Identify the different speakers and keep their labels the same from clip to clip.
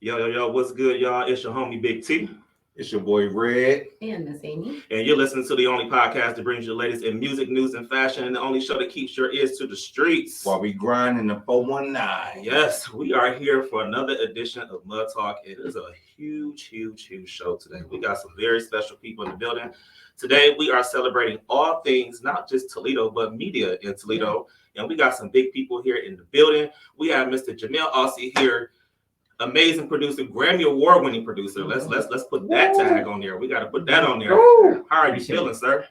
Speaker 1: Yo, what's good, y'all? It's your homie Big T.
Speaker 2: It's your boy Red.
Speaker 3: And Miss Amy.
Speaker 1: And you're listening to the only podcast that brings you the latest in music, news, and fashion, and the only show that keeps your ears to the streets.
Speaker 2: While we grind in the 419.
Speaker 1: Yes, we are here for another edition of Mud Talk. It is a huge show today. We got some very special people in the building. Today, we are celebrating all things, not just Toledo, but media in Toledo. And we got some big people here in the building. We have Mr. Jameil Aossey here. Amazing producer, Grammy Award winning producer. Let's put that tag on there. We got to put that on there. How are you feeling, sir?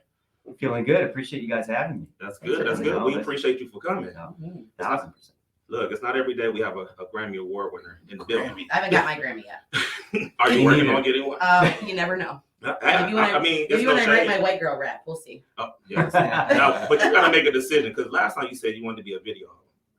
Speaker 4: I'm feeling good. Appreciate you guys having me.
Speaker 1: That's good. That's good. We appreciate you for coming.
Speaker 4: 1,000%.
Speaker 1: Look, it's not every day we have a Grammy Award winner in the building.
Speaker 3: I haven't got my Grammy yet.
Speaker 1: Are you working on getting one?
Speaker 3: You never know.
Speaker 1: If you want
Speaker 3: to write my white girl rap, we'll see.
Speaker 1: Oh, yes. No, but you got to make a decision because last time you said you wanted to be a video.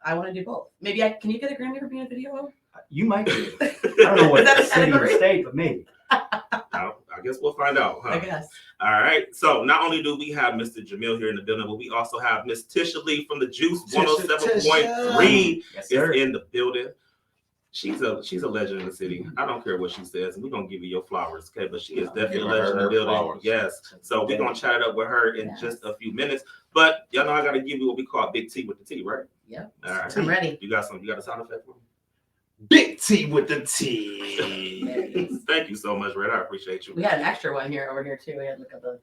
Speaker 3: I want to do both. Maybe can you get a Grammy for being a video?
Speaker 4: You might be. I don't know what city or state, but maybe.
Speaker 1: I guess we'll find out. Huh?
Speaker 3: I guess.
Speaker 1: All right. So not only do we have Mr. Jameil here in the building, but we also have Miss Tisha Lee from the Juice 107.3 is in the building. She's a legend in the city. I don't care what she says, and we're gonna give you your flowers, okay? But she is definitely a legend in the building. Flowers. Yes. So we're gonna chat it up with her in just a few minutes. But y'all know I gotta give you what we call Big T with the T, right?
Speaker 3: Yep.
Speaker 1: All right.
Speaker 3: I'm ready.
Speaker 1: You got a sound effect for me?
Speaker 2: Big T with the T.
Speaker 1: Thank you so much, Red. I appreciate you.
Speaker 3: We had an extra one over here too. We had look at the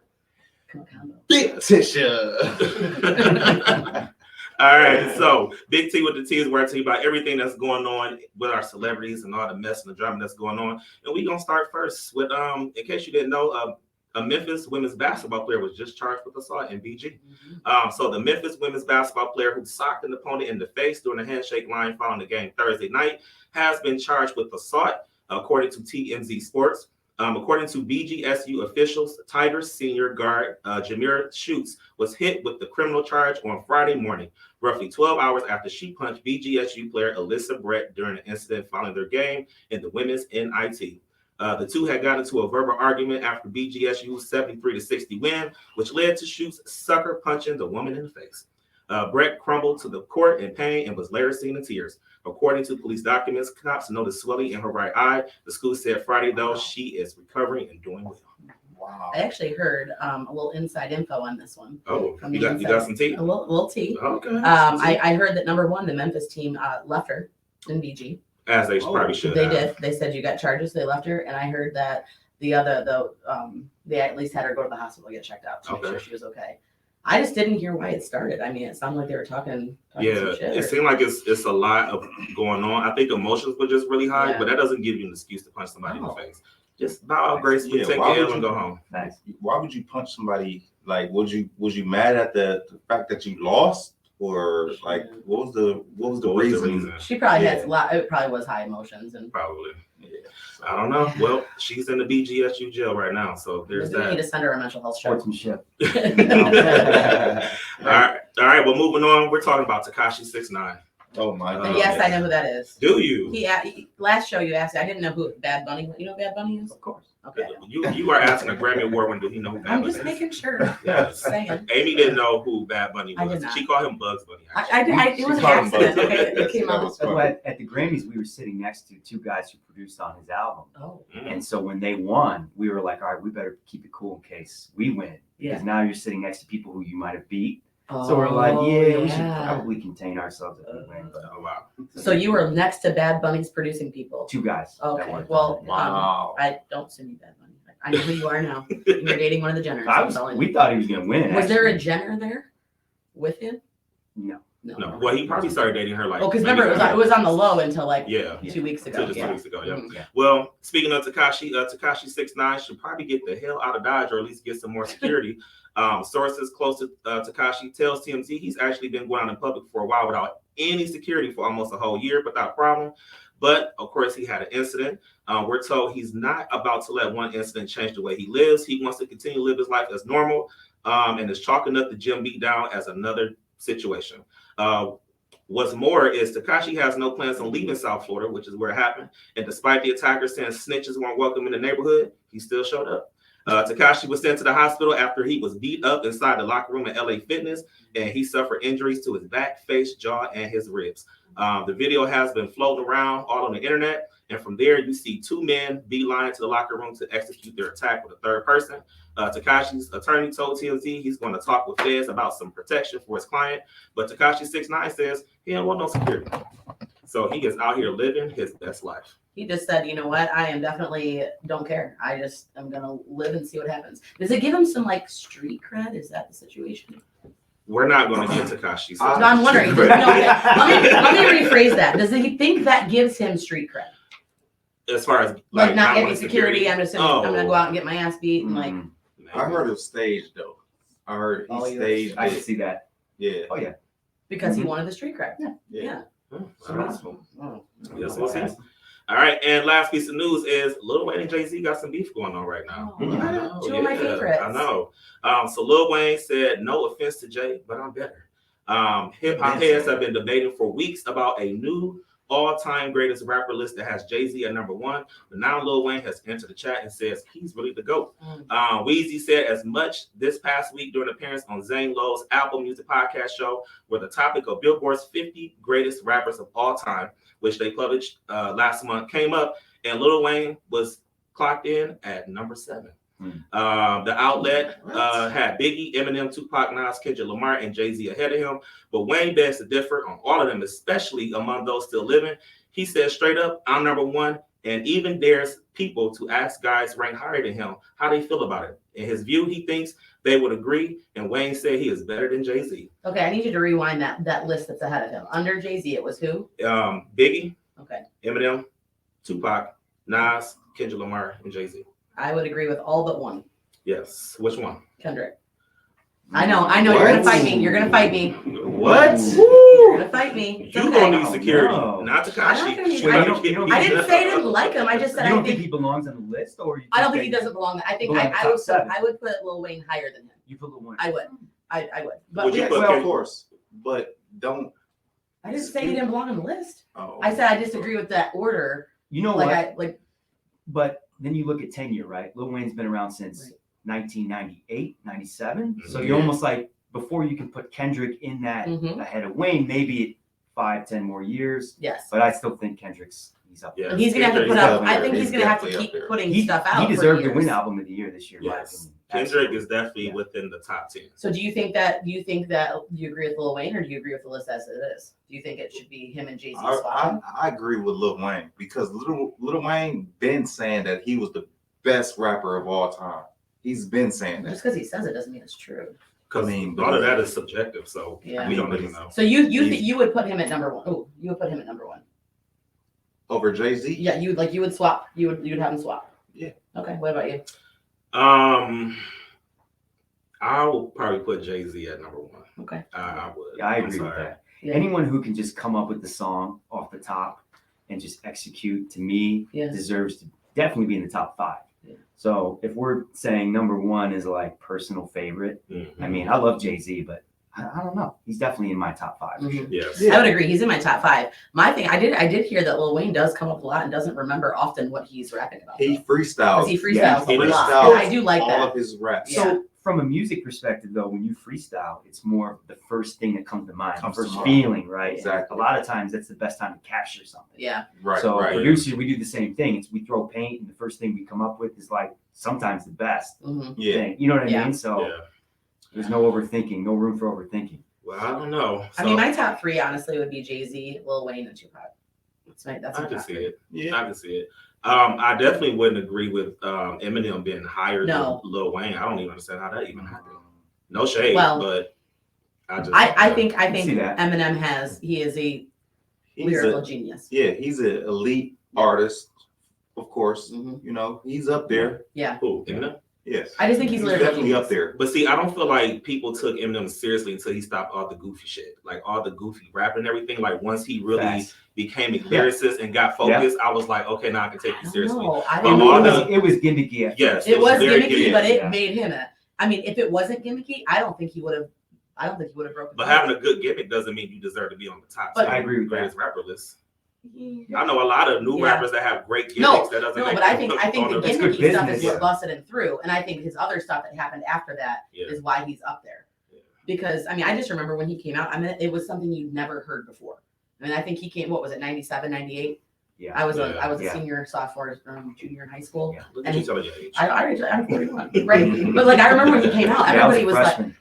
Speaker 3: combo.
Speaker 2: Big Tisha.
Speaker 1: All right, so Big T with the T is where I tell you about everything that's going on with our celebrities and all the mess and the drama that's going on. And we're gonna start first with in case you didn't know, a Memphis women's basketball player was just charged with assault in BG. So the Memphis women's basketball player who socked an opponent in the face during a handshake line following the game Thursday night has been charged with assault, according to TMZ Sports. According to BGSU officials, Tigers senior guard Jameil Aossey was hit with the criminal charge on Friday morning, roughly 12 hours after she punched BGSU player Alyssa Brett during an incident following their game in the women's NIT. The two had gotten into a verbal argument after BGSU's 73-60 win, which led to Aossey's sucker punching the woman in the face. Brett crumbled to the court in pain and was later seen in tears. According to police documents, cops noticed swelling in her right eye. The school said Friday, though, she is recovering and doing well.
Speaker 2: Wow.
Speaker 3: I actually heard a little inside info on this one.
Speaker 1: Oh, you got some tea?
Speaker 3: A little tea.
Speaker 1: Okay.
Speaker 3: I heard that number one, the Memphis team left her in BG.
Speaker 1: As they probably should.
Speaker 3: They did. They said you got charges. They left her, and I heard that they at least had her go to the hospital to get checked out to make sure she was okay. I just didn't hear why it started. I mean, it sounded like they were talking some shit.
Speaker 1: It seemed like it's a lot of going on. I think emotions were just really high, but that doesn't give you an excuse to punch somebody in the face. Just bow out gracefully, take the L and go home.
Speaker 2: Why would you punch somebody? Like, was you mad at the fact that you lost, or like what was the reason?
Speaker 3: She probably has a lot. It probably was high emotions and
Speaker 1: probably. Yeah. I don't know. Well, she's in the BGSU jail right now, so there's that.
Speaker 3: We need to send her a mental health
Speaker 4: Sportsmanship.
Speaker 1: All right. Well, moving on. We're talking about Tekashi 6ix9ine.
Speaker 2: Oh my God.
Speaker 3: Yes, I know who that is.
Speaker 1: Do you?
Speaker 3: He last show you asked me. I didn't know who Bad Bunny. You know who Bad Bunny is?
Speaker 4: Of course.
Speaker 3: Okay.
Speaker 1: You are asking a Grammy Award winner. Do he know who Bad Bunny is?
Speaker 3: I'm just making sure.
Speaker 1: Yes.
Speaker 3: Saying.
Speaker 1: Amy didn't know who Bad Bunny was.
Speaker 3: I did not.
Speaker 1: She called him Bugs Bunny.
Speaker 3: It was an accident. Okay, it came out.
Speaker 4: So at the Grammys, we were sitting next to two guys who produced on his album.
Speaker 3: Oh.
Speaker 4: And so when they won, we were like, all right, we better keep it cool in case we win. Because now you're sitting next to people who you might have beat. So we're like, we should probably contain ourselves if we win. But,
Speaker 1: wow.
Speaker 3: So you were next to Bad Bunny's producing people.
Speaker 4: Two guys.
Speaker 3: Okay. Well,
Speaker 2: wow.
Speaker 3: I don't send you Bad Bunny. I know who you are now. You're dating one of the Jenners.
Speaker 4: We thought he was going to win.
Speaker 3: Was there a Jenner there with him?
Speaker 4: No.
Speaker 1: Well, he probably started dating her like.
Speaker 3: Oh, because remember it was on the low until 2 weeks ago.
Speaker 1: 2 weeks ago. Yeah.
Speaker 3: Mm-hmm.
Speaker 1: Well, speaking of Tekashi 6ix9ine should probably get the hell out of Dodge or at least get some more security. Sources close to Tekashi tells TMZ he's actually been going out in public for a while without any security for almost a whole year without problem. But of course, he had an incident. We're told he's not about to let one incident change the way he lives. He wants to continue to live his life as normal, and is chalking up the gym beatdown as another situation. What's more is Tekashi has no plans on leaving South Florida, which is where it happened. And despite the attackers saying snitches weren't welcome in the neighborhood, he still showed up. Tekashi was sent to the hospital after he was beat up inside the locker room at LA Fitness, and he suffered injuries to his back, face, jaw, and his ribs. The video has been floating around all on the internet, and from there you see two men beeline to the locker room to execute their attack with a third person. Tekashi's attorney told TMZ he's going to talk with feds about some protection for his client, but Tekashi 6ix9ine says he don't want no security. So he is out here living his best life.
Speaker 3: He just said, you know what? I am definitely don't care. I just am gonna live and see what happens. Does it give him some like street cred? Is that the situation?
Speaker 1: We're not going to get Tekashi.
Speaker 3: So I'm wondering. Let me rephrase that. Does he think that gives him street cred?
Speaker 1: As far as
Speaker 3: Like not
Speaker 1: wanting
Speaker 3: getting security, I'm assuming I'm gonna go out and get my ass beat and like.
Speaker 2: I heard of staged though. I heard he staged.
Speaker 4: I can see that.
Speaker 2: Yeah.
Speaker 4: Oh yeah.
Speaker 3: Because he wanted the street cred. Yeah.
Speaker 1: Yes, we'll see. All right, and last piece of news is Lil Wayne and Jay-Z got some beef going on right now.
Speaker 3: Oh, two of my favorites.
Speaker 1: I know. So Lil Wayne said, "No offense to Jay, but I'm better." Hip hop heads have been debating for weeks about a new all-time greatest rapper list that has Jay-Z at number 1, but now Lil Wayne has entered the chat and says he's really the GOAT. Weezy said as much this past week during an appearance on Zane Lowe's Apple Music podcast show, where the topic of Billboard's 50 greatest rappers of all time, which they published last month, came up, and Lil Wayne was clocked in at number 7. The outlet had Biggie, Eminem, Tupac, Nas, Kendrick Lamar, and Jay-Z ahead of him, but Wayne begs to differ on all of them, especially among those still living. He says straight up, "I'm number 1," and even dares people to ask guys ranked higher than him how they feel about it. In his view, he thinks they would agree, and Wayne said he is better than Jay-Z.
Speaker 3: Okay, I need you to rewind that list that's ahead of him. Under Jay-Z, it was who?
Speaker 1: Biggie,
Speaker 3: Okay.
Speaker 1: Eminem, Tupac, Nas, Kendrick Lamar, and Jay-Z.
Speaker 3: I would agree with all but one.
Speaker 1: Yes. Which one?
Speaker 3: Kendrick. I know. You're gonna fight me. You're gonna fight me.
Speaker 1: What?
Speaker 3: You're gonna fight me.
Speaker 1: You gonna need security,
Speaker 4: No.
Speaker 1: not Tekashi.
Speaker 3: I didn't say I didn't like him. I just said
Speaker 4: You
Speaker 3: I
Speaker 4: don't
Speaker 3: think
Speaker 4: he belongs on the list, or
Speaker 3: I don't think he doesn't belong. I think
Speaker 4: belong in the top 7.
Speaker 3: I would put Lil Wayne higher than him.
Speaker 4: You put Lil Wayne.
Speaker 3: I would. I would. But
Speaker 1: Would you
Speaker 2: Yes,
Speaker 1: put
Speaker 2: well,
Speaker 1: Kendrick?
Speaker 2: of course, but don't.
Speaker 3: I didn't say he didn't belong on the list.
Speaker 2: Oh.
Speaker 3: I said I disagree with that order.
Speaker 4: You know
Speaker 3: Like
Speaker 4: what? But then you look at tenure, right? Lil Wayne's been around since 1998, 97. So you're almost like, before you can put Kendrick in that ahead of Wayne, maybe 5-10 more years.
Speaker 3: Yes.
Speaker 4: But I still think he's up there.
Speaker 1: Yeah.
Speaker 3: He's gonna have to put out. I think he's gonna have to
Speaker 2: definitely
Speaker 3: keep
Speaker 2: up there.
Speaker 3: putting
Speaker 4: He
Speaker 3: stuff out.
Speaker 4: He deserved
Speaker 3: for
Speaker 4: to win
Speaker 3: years.
Speaker 4: Album of the Year this year. in my
Speaker 1: Yes.
Speaker 4: opinion.
Speaker 1: Kendrick
Speaker 4: Absolutely.
Speaker 1: is definitely
Speaker 4: Yeah.
Speaker 1: within the top 10.
Speaker 3: So do you think that you agree with Lil Wayne, or do you agree with the list as it is? Do you think it should be him and Jay-Z swap?
Speaker 2: I agree with Lil Wayne because Lil Wayne been saying that he was the best rapper of all time. He's been saying that.
Speaker 3: Just because he says it doesn't mean it's true.
Speaker 1: Because all of that is subjective, so
Speaker 3: Yeah.
Speaker 1: we don't even know.
Speaker 3: So you would put him at number 1. Oh, you would put him at number 1.
Speaker 2: Over Jay-Z?
Speaker 3: Yeah, you would swap. You would have him swap.
Speaker 2: Yeah.
Speaker 3: Okay. What about you?
Speaker 1: I will probably put Jay-Z at number 1.
Speaker 3: Okay.
Speaker 1: I would.
Speaker 4: Yeah, I
Speaker 1: I'm
Speaker 4: agree with
Speaker 1: sorry.
Speaker 4: that.
Speaker 3: Yeah.
Speaker 4: Anyone who can just come up with the song off the top and just execute, to me,
Speaker 3: Yeah.
Speaker 4: deserves to definitely be in the top 5.
Speaker 3: Yeah.
Speaker 4: So if we're saying number 1 is like personal favorite,
Speaker 1: Mhm.
Speaker 4: I mean, I love Jay-Z, but I don't know. He's definitely in my top 5 for sure.
Speaker 1: Yes.
Speaker 3: I would agree. He's in my top 5. My thing, I did hear that Lil Wayne does come up a lot and doesn't remember often what he's rapping about.
Speaker 2: He
Speaker 3: Because
Speaker 2: freestyles.
Speaker 3: he freestyles
Speaker 1: he
Speaker 3: a lot.
Speaker 2: freestyles
Speaker 3: I do like
Speaker 2: all
Speaker 3: that.
Speaker 2: of his raps.
Speaker 3: Yeah.
Speaker 4: So from a music perspective, though, when you freestyle, it's more the first thing that comes to mind,
Speaker 2: Comes
Speaker 4: the
Speaker 2: to
Speaker 4: first
Speaker 2: mind.
Speaker 4: feeling, right? And
Speaker 2: Exactly.
Speaker 4: a lot of times, that's the best time to capture something.
Speaker 3: Yeah.
Speaker 2: Right.
Speaker 4: So
Speaker 2: right.
Speaker 4: producers, we do the same thing. It's we throw paint, and the first thing we come up with is like sometimes the best
Speaker 2: Yeah.
Speaker 4: thing. You know what I
Speaker 3: Yeah.
Speaker 4: mean? So
Speaker 1: Yeah.
Speaker 4: there's no overthinking, no room for overthinking.
Speaker 1: Well, I don't know.
Speaker 3: I mean, my top 3 honestly would be Jay-Z, Lil Wayne, and Tupac. That's my
Speaker 1: I
Speaker 3: top
Speaker 1: can see
Speaker 3: 3.
Speaker 1: it.
Speaker 2: Yeah.
Speaker 1: I can see it. I definitely wouldn't agree with Eminem being higher
Speaker 3: No.
Speaker 1: than Lil Wayne. I don't even understand how that even happened. No shade,
Speaker 3: Well,
Speaker 1: but I just
Speaker 3: I think
Speaker 4: see that.
Speaker 3: Eminem he is a lyrical
Speaker 2: He's
Speaker 3: genius.
Speaker 2: he's an elite artist, of course.
Speaker 3: Mhm.
Speaker 2: You know, he's up there.
Speaker 3: Yeah.
Speaker 1: Who, Eminem?
Speaker 2: Yes.
Speaker 3: I just think he's lyrical
Speaker 2: definitely
Speaker 3: genius.
Speaker 2: up there.
Speaker 1: But see, I don't feel like people took Eminem seriously until he stopped all the goofy shit, like all the goofy rap and everything. Like once he really
Speaker 4: Facts.
Speaker 1: became a lyricist and got focused, I was like, okay, now I can take you seriously.
Speaker 3: No, I
Speaker 1: But
Speaker 3: don't
Speaker 1: all
Speaker 3: know.
Speaker 1: the-
Speaker 4: It was gimmicky. at
Speaker 1: Yes,
Speaker 4: first.
Speaker 3: It was
Speaker 1: very
Speaker 3: gimmicky,
Speaker 1: gimmicky,
Speaker 3: but it
Speaker 4: yeah.
Speaker 3: made him I mean, if it wasn't gimmicky, I don't think he would have. I don't think he would have broken.
Speaker 1: But having a good gimmick doesn't mean you deserve to be on the top
Speaker 3: But-
Speaker 1: 10
Speaker 4: I agree with
Speaker 1: greatest rapper list.
Speaker 3: Yeah.
Speaker 1: I know a lot of new
Speaker 3: Yeah.
Speaker 1: rappers that have great gimmicks
Speaker 3: No,
Speaker 1: that doesn't
Speaker 3: No,
Speaker 1: make
Speaker 3: but I
Speaker 1: them
Speaker 3: think
Speaker 1: on
Speaker 3: the
Speaker 4: That's good
Speaker 3: gimmicky stuff
Speaker 4: business.
Speaker 3: is what
Speaker 1: Yeah.
Speaker 3: busted him through, and I think his other stuff that happened after that
Speaker 1: Yeah.
Speaker 3: is why he's up there.
Speaker 1: Yeah.
Speaker 3: Because I mean, I just remember when he came out. I mean, it was something you'd never heard before. And I think he came, what was it, 97, 98?
Speaker 4: Yeah.
Speaker 3: I was
Speaker 1: Yeah.
Speaker 3: a senior, sophomore, junior in high school.
Speaker 4: Yeah.
Speaker 1: Look at you telling your age.
Speaker 3: I'm 41, right? But like I remember when he came out,
Speaker 4: Yeah, I
Speaker 3: everybody was like,
Speaker 4: freshman.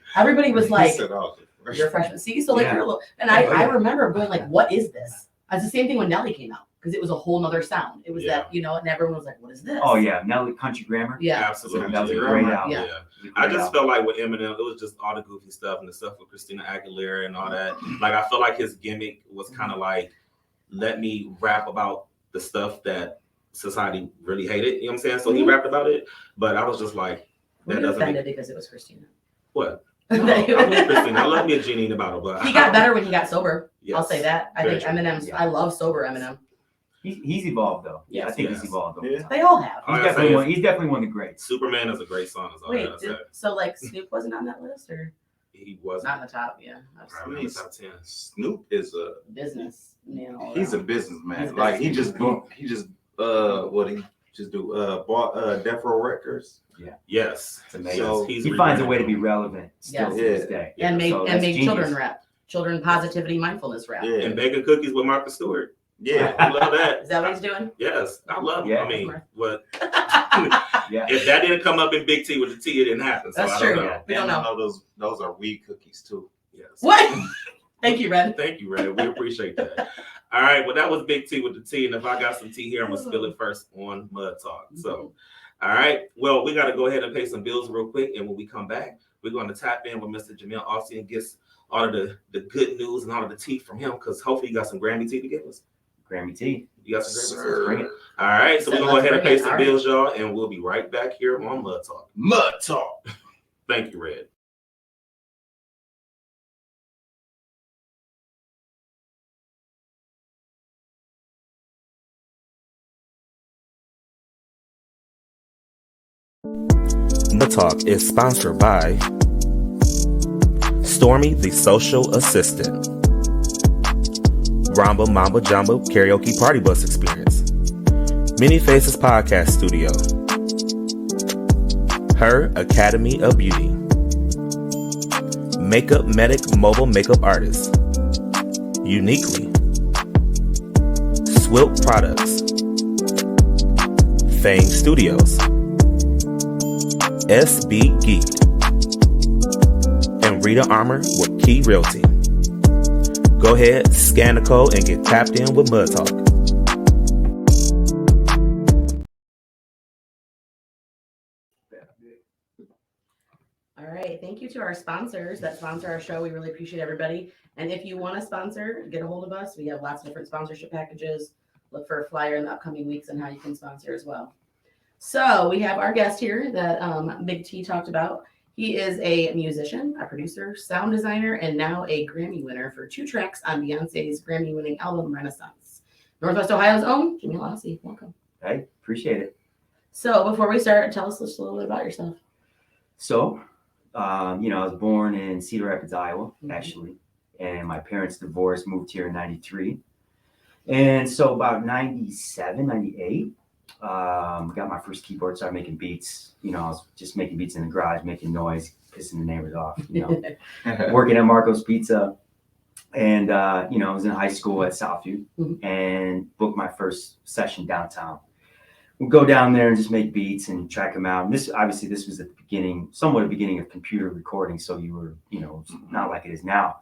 Speaker 2: He said, "Oh,
Speaker 3: you're a freshman. See, so like
Speaker 4: Yeah.
Speaker 3: you're a little, and
Speaker 4: Oh,
Speaker 3: I
Speaker 4: yeah.
Speaker 3: remember going like, what is this? It's the same thing when Nelly came out because it was a whole nother sound. It was
Speaker 1: Yeah.
Speaker 3: that, and everyone was like, what is this?
Speaker 4: Oh yeah, Nelly Country Grammar.
Speaker 3: Yeah.
Speaker 1: Absolutely.
Speaker 4: That was a
Speaker 1: yeah.
Speaker 4: great album.
Speaker 3: Yeah.
Speaker 4: It was a
Speaker 1: I
Speaker 4: great
Speaker 1: just
Speaker 4: album.
Speaker 1: felt like with Eminem, it was just all the goofy stuff and the stuff with Christina Aguilera and all that. Like I felt like his gimmick was kind of like, let me rap about the stuff that society really hated. You know what I'm saying? So he rapped about it, but I was just like,
Speaker 3: We
Speaker 1: that
Speaker 3: were
Speaker 1: doesn't
Speaker 3: offended
Speaker 1: make
Speaker 3: because it was Christina.
Speaker 1: what? No, I love Christina. I love me a genie in the bottle, but
Speaker 3: He got better when he got sober.
Speaker 1: Yes.
Speaker 3: I'll say that. I
Speaker 1: Very
Speaker 3: think
Speaker 1: true.
Speaker 3: Eminem's.
Speaker 4: Yeah.
Speaker 3: I love sober Eminem.
Speaker 4: He's evolved though.
Speaker 3: Yes,
Speaker 4: I think
Speaker 1: yes.
Speaker 4: he's evolved over
Speaker 2: Yeah.
Speaker 4: time.
Speaker 3: They all have.
Speaker 1: All I
Speaker 4: He's
Speaker 1: gotta say
Speaker 4: definitely
Speaker 1: is
Speaker 4: he's definitely one of the greats.
Speaker 1: Superman is a great song. Is all I
Speaker 3: Wait,
Speaker 1: gotta say.
Speaker 3: so like Snoop wasn't on that list or
Speaker 1: He wasn't.
Speaker 3: not in the top? Yeah,
Speaker 1: Probably in the top 10.
Speaker 2: Snoop is a
Speaker 3: business man. all
Speaker 2: he's a
Speaker 3: around.
Speaker 2: businessman.
Speaker 3: He's a
Speaker 2: Like he
Speaker 3: businessman.
Speaker 2: what he just do bought Death Row Records.
Speaker 1: Yes.
Speaker 4: It's amazing.
Speaker 2: So
Speaker 1: he's
Speaker 4: He finds a
Speaker 1: rebranded
Speaker 4: way to be
Speaker 1: them.
Speaker 4: relevant still
Speaker 3: Yes.
Speaker 4: to this day.
Speaker 1: Yeah.
Speaker 3: and made
Speaker 4: So
Speaker 3: and
Speaker 4: that's
Speaker 3: made
Speaker 4: genius.
Speaker 3: children rap, children positivity mindfulness rap.
Speaker 2: Yeah,
Speaker 1: And baking cookies with Martha Stewart.
Speaker 2: yeah.
Speaker 1: I love that.
Speaker 3: Is that what he's doing?
Speaker 1: Yes, I love.
Speaker 4: Yeah.
Speaker 1: I mean, what
Speaker 4: Yeah.
Speaker 1: if that didn't come up in Big T with the T? It didn't happen. So
Speaker 3: That's
Speaker 1: I don't
Speaker 3: true.
Speaker 1: know.
Speaker 3: We don't
Speaker 2: And I
Speaker 3: know.
Speaker 2: know those are weed cookies too.
Speaker 1: Yes.
Speaker 3: What? Thank you, Red.
Speaker 1: Thank you, Red. We appreciate that. All right. Well, that was Big T with the T. And if I got some tea here, I'm going to spill it first on Mud Talk. So, all right. Well, we got to go ahead and pay some bills real quick. And when we come back, we're going to tap in with Mr. Jameil Aossey and get all of the good news and all of the tea from him because hopefully you got some Grammy tea to give us.
Speaker 4: Grammy T.
Speaker 1: You got some Grammy tea?
Speaker 2: Sir.
Speaker 4: Bring it.
Speaker 1: All right. So we're going to go
Speaker 3: Let's
Speaker 1: ahead and
Speaker 3: bring
Speaker 1: pay
Speaker 3: it.
Speaker 1: some
Speaker 3: All right.
Speaker 1: bills, y'all. And we'll be right back here on Mud Talk.
Speaker 2: Mud Talk.
Speaker 1: Thank you, Red. Mud Talk is sponsored by Stormy the Social Assistant, Ramba Mamba Jamba Karaoke Party Bus Experience, Many Faces Podcast Studio, Her Academy of Beauty, Makeup Medic Mobile Makeup Artist, Uniquely, Swilt Products, Fame Studios, SB Geek, and Rita Armour with Key Realty. Go ahead, scan the code, and get tapped in with Mud Talk.
Speaker 3: All right. Thank you to our sponsors that sponsor our show. We really appreciate everybody. And if you want to sponsor, get a hold of us. We have lots of different sponsorship packages. Look for a flyer in the upcoming weeks on how you can sponsor as well. So we have our guest here that Big T talked about. He is a musician, a producer, sound designer, and now a Grammy winner for 2 tracks on Beyonce's Grammy-winning album Renaissance. Northwest Ohio's own Jameil Aossey. Welcome.
Speaker 4: Hey, appreciate it.
Speaker 3: So before we start, tell us just a little bit about yourself.
Speaker 4: So, I was born in Cedar Rapids, Iowa,
Speaker 3: Mhm.
Speaker 4: actually. And my parents divorced, moved here in 93. And so about 97, 98, got my first keyboard, started making beats. I was just making beats in the garage, making noise, pissing the neighbors off, working at Marco's Pizza. And, I was in high school at Southview
Speaker 3: Mhm.
Speaker 4: and booked my first session downtown. We'd go down there and just make beats and track them out. And this was at the beginning, somewhat the beginning of computer recording. So you were, not like it is now.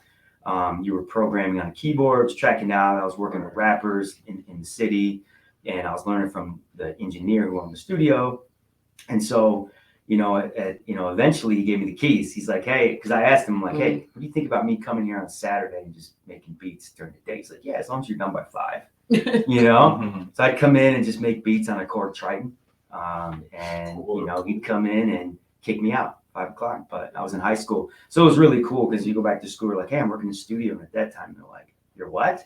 Speaker 4: You were programming on keyboards, tracking out. I was working with rappers in the city, and I was learning from the engineer who owned the studio. And so, eventually he gave me the keys. He's like, hey, because I asked him, like, hey, what do you think about me coming here on Saturday and just making beats during the day? He's like, yeah, as long as you're done by 5. So I'd come in and just make beats on a Korg Triton. He'd come in and kick me out 5 o'clock, but I was in high school. So it was really cool because you go back to school, you're like, hey, I'm working in the studio. And at that time, they're like, you're what?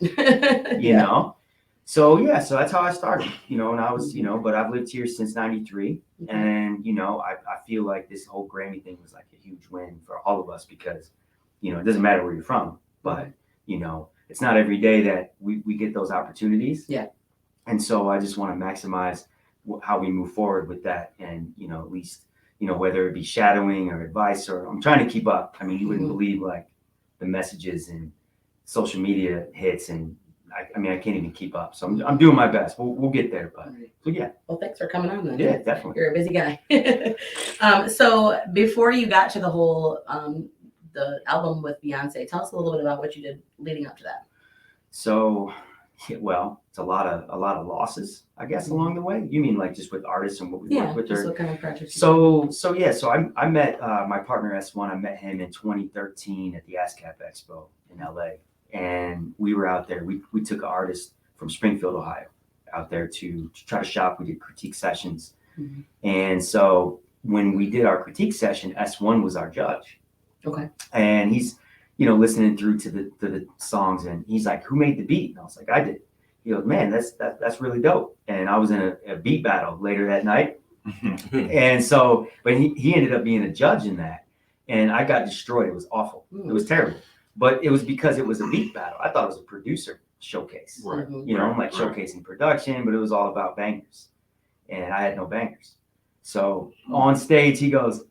Speaker 4: So that's how I started, and I was, but I've lived here since 93. And, I feel like this whole Grammy thing was like a huge win for all of us because, it doesn't matter where you're from, but, it's not every day that we get those opportunities.
Speaker 3: Yeah.
Speaker 4: And so I just want to maximize how we move forward with that. And, at least, whether it be shadowing or advice, or I'm trying to keep up. I mean, you wouldn't believe like the messages and social media hits and, I mean, I can't even keep up. So I'm doing my best. We'll get there, but so yeah.
Speaker 3: Well, thanks for coming on then.
Speaker 4: Yeah, definitely.
Speaker 3: You're a busy guy. So before you got to the whole the album with Beyonce, tell us a little bit about what you did leading up to that.
Speaker 4: So, well, it's a lot of losses, I guess, along the way. You mean like just with artists and what we work with?
Speaker 3: Just what kind of projects?
Speaker 4: So I met my partner S1. I met him in 2013 at the ASCAP Expo in LA, and we were out there. We took an artist from Springfield, Ohio, out there to try to shop. We did critique sessions, and so when we did our critique session, S1 was our judge.
Speaker 3: Okay.
Speaker 4: And he's, listening through to the songs, and he's like, "Who made the beat?" And I was like, "I did." He goes, "Man, that's really dope." And I was in a beat battle later that night, and so, but he ended up being a judge in that, and I got destroyed. It was awful. It was terrible. But it was because it was a beat battle. I thought it was a producer showcase.
Speaker 2: Right.
Speaker 4: I'm like showcasing production, but it was all about bangers, and I had no bangers. So on stage, he goes,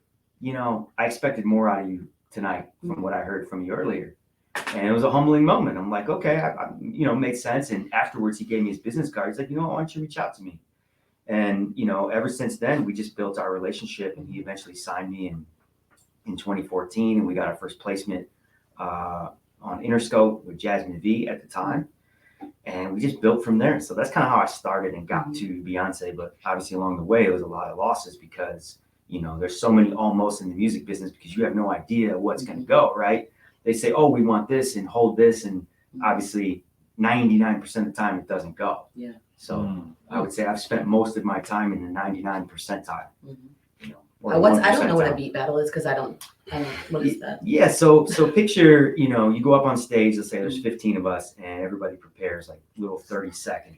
Speaker 4: "I expected more out of you tonight from what I heard from you earlier." And it was a humbling moment. I'm like, okay, I makes sense. And afterwards, he gave me his business card. He's like, why don't you reach out to me? And, ever since then, we just built our relationship, and he eventually signed me in 2014, and we got our first placement on Interscope with Jasmine V at the time. And we just built from there. So that's kind of how I started and got to Beyonce. But obviously along the way, it was a lot of losses because there's so many almost in the music business because you have no idea what's going to go, right? They say, oh, we want this and hold this. And obviously 99% of the time it doesn't go.
Speaker 3: Yeah.
Speaker 4: So I would say I've spent most of my time in the 99 percentile. Or
Speaker 3: I don't know what a
Speaker 4: 1%.
Speaker 3: beat battle is because I don't, what is that?
Speaker 4: Yeah. So picture, you go up on stage, let's say there's 15 of us, and everybody prepares like little 30-second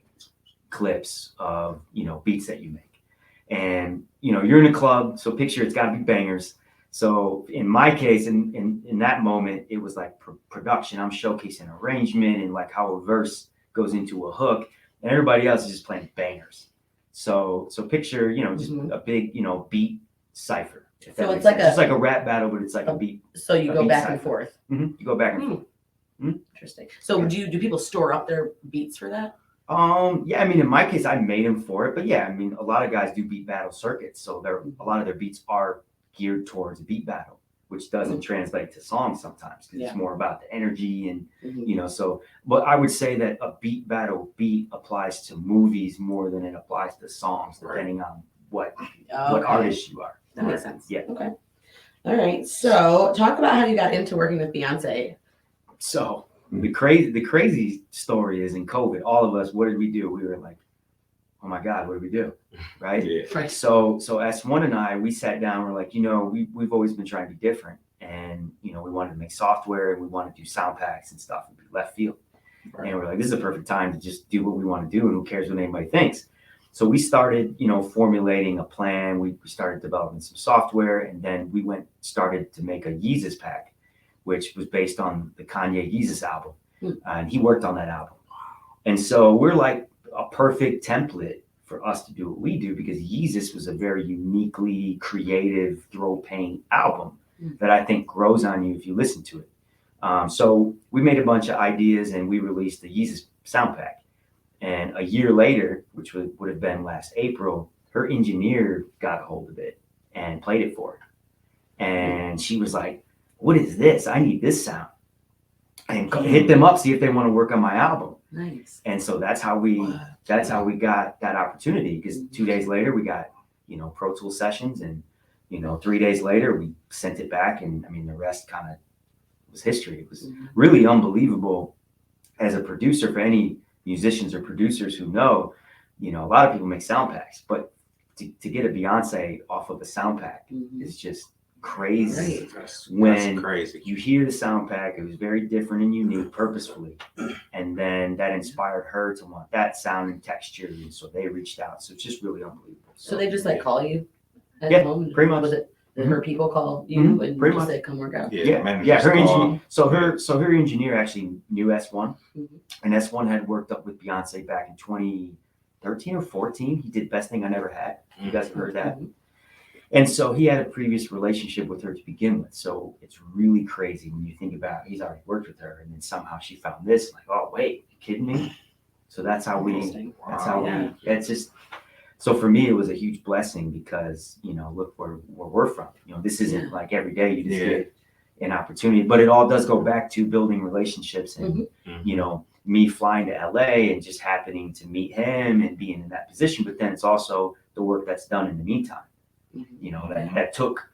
Speaker 4: clips of, beats that you make. And, you're in a club, so picture it's got to be bangers. So in my case, in that moment, it was like production. I'm showcasing arrangement and like how a verse goes into a hook, and everybody else is just playing bangers. So picture, just a big, beat cipher.
Speaker 3: So it's like
Speaker 4: just like a rap battle, but it's like a beat.
Speaker 3: So you go back and
Speaker 4: cipher.
Speaker 3: forth.
Speaker 4: You go back and forth.
Speaker 3: Interesting. So do people store up their beats for that?
Speaker 4: Yeah, I mean, in my case, I made them for it, but yeah, I mean, a lot of guys do beat battle circuits, so a lot of their beats are geared towards a beat battle, which doesn't translate to songs sometimes because it's more about the energy and so. But I would say that a beat battle beat applies to movies more than it applies to songs, depending on what artist you are.
Speaker 3: That makes sense.
Speaker 4: Yeah.
Speaker 3: Okay. All right. So talk about how you got into working with Beyonce.
Speaker 4: So the crazy story is in COVID, all of us, what did we do? We were like, oh my God, what do we do? Right?
Speaker 2: Yeah.
Speaker 3: Right.
Speaker 4: So S1 and I, we sat down, we're like, we've always been trying to be different. And, we wanted to make software and we want to do sound packs and stuff and be left field. Right. And we're like, this is a perfect time to just do what we want to do and who cares what anybody thinks. So we started, formulating a plan. We started developing some software, and then we started to make a Yeezus pack, which was based on the Kanye Yeezus album. And he worked on that album. And so we're like a perfect template for us to do what we do because Yeezus was a very uniquely creative throw paint album that I think grows on you if you listen to it. So we made a bunch of ideas and we released the Yeezus sound pack. And a year later, which would have been last April, her engineer got a hold of it and played it for her. And she was like, what is this? I need this sound. And hit them up, see if they want to work on my album.
Speaker 3: Nice.
Speaker 4: And so that's how we got that opportunity because 2 days later we got, Pro Tool sessions and, 3 days later we sent it back. And I mean, the rest kind of was history. It was really unbelievable as a producer for any musicians or producers who know, a lot of people make sound packs, but to get a Beyonce off of a sound pack is just crazy.
Speaker 2: That's
Speaker 4: When
Speaker 2: crazy.
Speaker 4: you hear the sound pack, it was very different and unique purposefully. And then that inspired her to want that sound and texture. And so they reached out. So it's just really unbelievable.
Speaker 3: So they just call you at
Speaker 4: Yeah,
Speaker 3: home?
Speaker 4: pretty much.
Speaker 3: Was it her people call you and
Speaker 4: pretty
Speaker 3: just
Speaker 4: much.
Speaker 3: say, come work out?
Speaker 4: Yeah. Her engineer. So her engineer actually knew S1, and S1 had worked up with Beyonce back in 2013 or 14. He did Best Thing I Never Had. You guys have heard that. And so he had a previous relationship with her to begin with. So it's really crazy when you think about he's already worked with her, and then somehow she found this. Like, oh wait, you kidding me? So that's how it's just. So for me, it was a huge blessing because look where we're from. This isn't like every day you just get an opportunity, but it all does go back to building relationships and me flying to LA and just happening to meet him and being in that position. But then it's also the work that's done in the meantime. That took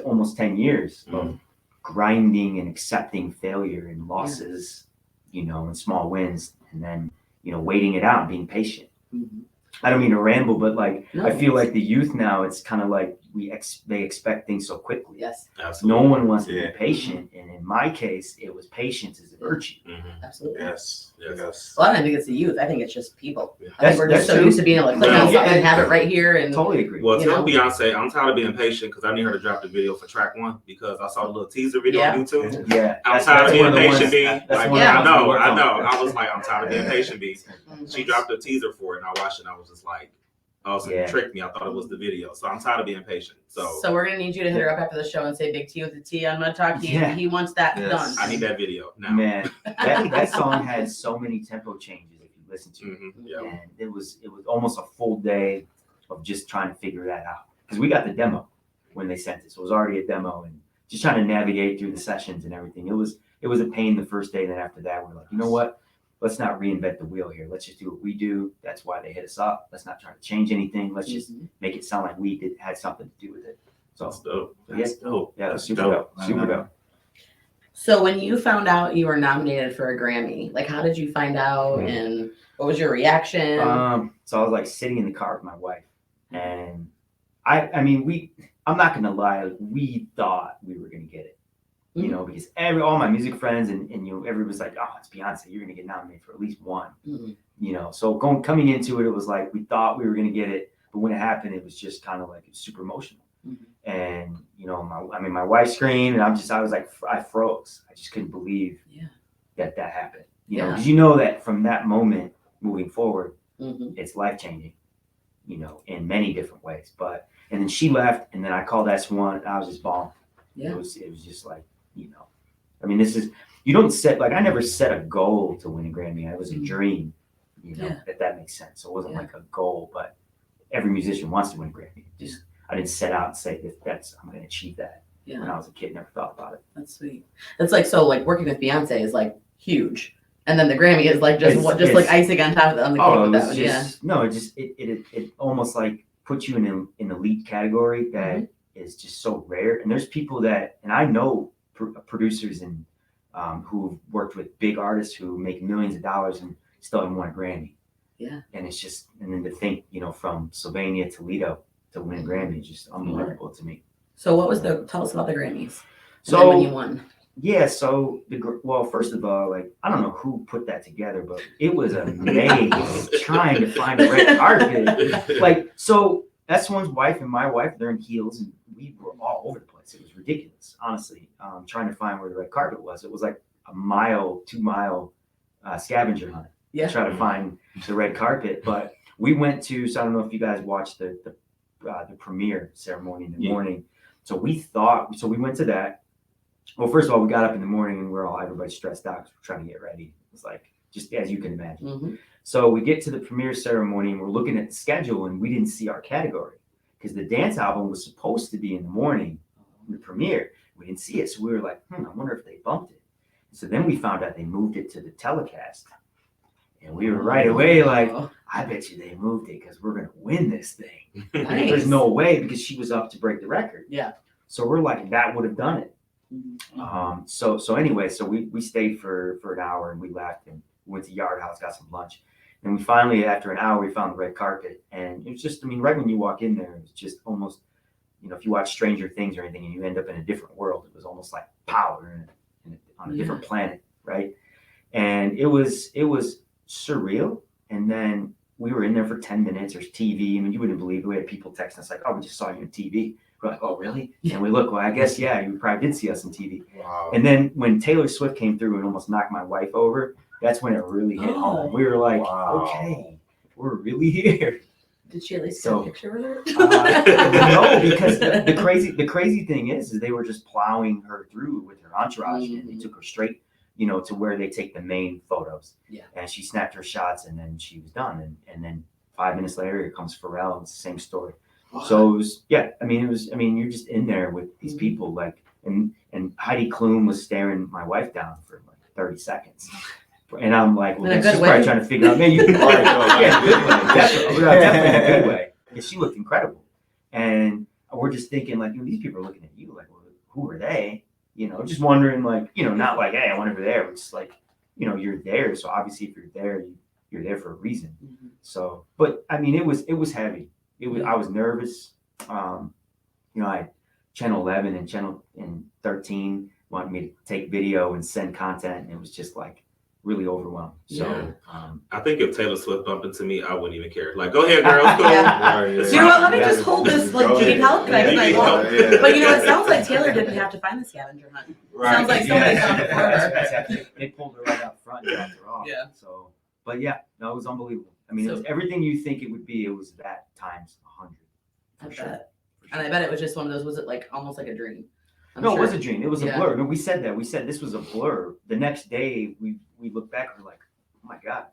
Speaker 4: almost 10 years of grinding and accepting failure and losses, and small wins, and then waiting it out and being patient. I don't mean to ramble, but I feel like the youth now, it's kind of like they expect things so quickly.
Speaker 3: Yes,
Speaker 1: absolutely.
Speaker 4: No one wants to be patient, and in my case, it was patience is a virtue.
Speaker 3: Absolutely.
Speaker 2: Yes.
Speaker 3: Well, I don't think it's the youth. I think it's just people.
Speaker 1: Yeah.
Speaker 3: I think we're just so used to being able to click on something and have it right here. And
Speaker 4: Totally agree.
Speaker 1: Well, tell Beyonce, I'm tired of being patient because I need her to drop the video for track 1 because I saw the little teaser video on YouTube.
Speaker 4: Yeah,
Speaker 1: I'm tired of being patient, B.
Speaker 4: I
Speaker 1: know. I was like, I'm tired of being patient, B. She dropped a teaser for it, and I watched it, and I was just like, oh, so you tricked me. I thought it was the video. So I'm tired of being patient. So
Speaker 3: we're going to need you to hit her up after the show and say, Big T with the T on Mud Talk. He wants that done.
Speaker 1: I need that video now.
Speaker 4: Man, that song had so many tempo changes if you listen to it. And it was almost a full day of just trying to figure that out. Because we got the demo when they sent it. So it was already a demo and just trying to navigate through the sessions and everything. It was a pain the first day. Then after that, we're like, you know what? Let's not reinvent the wheel here. Let's just do what we do. That's why they hit us up. Let's not try to change anything. Let's just make it sound like we had something to do with it. So
Speaker 1: that's dope.
Speaker 4: That's
Speaker 1: dope.
Speaker 4: Yeah, that's super dope. Super dope.
Speaker 3: So when you found out you were nominated for a Grammy, how did you find out and what was your reaction?
Speaker 4: So I was sitting in the car with my wife, and I'm not gonna lie, we thought we were gonna get it. Because all my music friends and everybody's like, oh, it's Beyonce, you're gonna get nominated for at least one. So coming into it, it was like we thought we were gonna get it, but when it happened, it was just kind of it was super emotional. And my wife screamed, and I was like, I froze. I just couldn't believe that happened. Because that from that moment moving forward, it's life changing. In many different ways. And then she left, and then I called S1. I was just bawling. Yeah. It was just this is, you don't set, I never set a goal to win a Grammy. It was a dream, if that makes sense. So it wasn't like a goal, but every musician wants to win a Grammy. I didn't set out and say I'm going to achieve that. When I was a kid, never thought about it.
Speaker 3: That's sweet. It's working with Beyonce is huge. And then the Grammy is just icing on top of the cake.
Speaker 4: No, it almost puts you in an elite category that is just so rare. And there's people that, and I know producers and who've worked with big artists who make millions of dollars and still haven't won a Grammy.
Speaker 3: Yeah.
Speaker 4: And it's just, and then to think, from Sylvania, Toledo to win a Grammy is just unbelievable to me.
Speaker 3: So tell us about the Grammys.
Speaker 4: So
Speaker 3: when you won.
Speaker 4: Yeah, so first of all, I don't know who put that together, but it was a maze trying to find a red carpet. So S1's wife and my wife, they're in heels, and we were all over the place. It was ridiculous, honestly. Trying to find where the red carpet was. It was like a 2-mile scavenger hunt.
Speaker 3: Yeah.
Speaker 4: To try to find the red carpet, but we went to. So I don't know if you guys watched the premiere ceremony in the morning. So we went to that. Well, first of all, we got up in the morning and everybody's stressed out because we're trying to get ready. It was just as you can imagine. So we get to the premiere ceremony and we're looking at the schedule and we didn't see our category because the dance album was supposed to be in the morning, the premiere. We didn't see it. So we were like, I wonder if they bumped it. So then we found out they moved it to the telecast. And we were right away I bet you they moved it because we're going to win this thing.
Speaker 3: Nice.
Speaker 4: There's no way because she was up to break the record.
Speaker 3: Yeah.
Speaker 4: So we're like, that would have done it. So anyway, we stayed for an hour and we left and went to Yard House, got some lunch. And we finally, after an hour, we found the red carpet. And it was just, right when you walk in there, it's just almost, if you watch Stranger Things or anything and you end up in a different world, it was almost like power on a different planet, right? And it was surreal. And then we were in there for 10 minutes. There's TV. You wouldn't believe it. We had people texting us oh, we just saw you on TV. We're like, oh, really? And we look, I guess, yeah, you probably did see us on TV.
Speaker 2: Wow.
Speaker 4: And then when Taylor Swift came through and almost knocked my wife over, that's when it really hit home. We were like, okay, we're really here.
Speaker 3: Did she at least
Speaker 4: So,
Speaker 3: get a picture with her?
Speaker 4: No, because the crazy thing is they were just plowing her through with her entourage, and they took her straight, to where they take the main photos.
Speaker 3: Yeah.
Speaker 4: And she snapped her shots, and then she was done. And then 5 minutes later, here comes Pharrell. It's the same story. So it was, you're just in there with these people, like, and Heidi Klum was staring my wife down for like 30 seconds. And I'm like, well, she's probably trying to figure out, maybe, definitely in a good way. Because she looked incredible. And we're just thinking, like, these people are looking at you, like, well, who are they? Just wondering, like, not like, hey, I went over there. It's just like, you're there. So obviously, if you're there, you're there for a reason. So, but I mean, it was heavy. I was nervous. I had Channel 11 and 13 wanted me to take video and send content, and it was just like really overwhelmed. So
Speaker 1: I think if Taylor Swift bumped into me, I wouldn't even care. Like, go ahead, girl. Cool.
Speaker 3: You know what? Let me just hold this. Like, do you need help? Can I get my help? But it sounds like Taylor didn't have to find the scavenger hunt. Sounds like somebody found it for her.
Speaker 4: They pulled her right out front and dropped her off.
Speaker 3: Yeah.
Speaker 4: So, but yeah, no, it was unbelievable. I mean, it was everything you think it would be. It was that times 100.
Speaker 3: I bet. And I bet it was just one of those. Was it like almost like a dream?
Speaker 4: It was a dream. It was a blur. I mean, we said that. We said this was a blur. The next day, we look back and we're like, oh my God.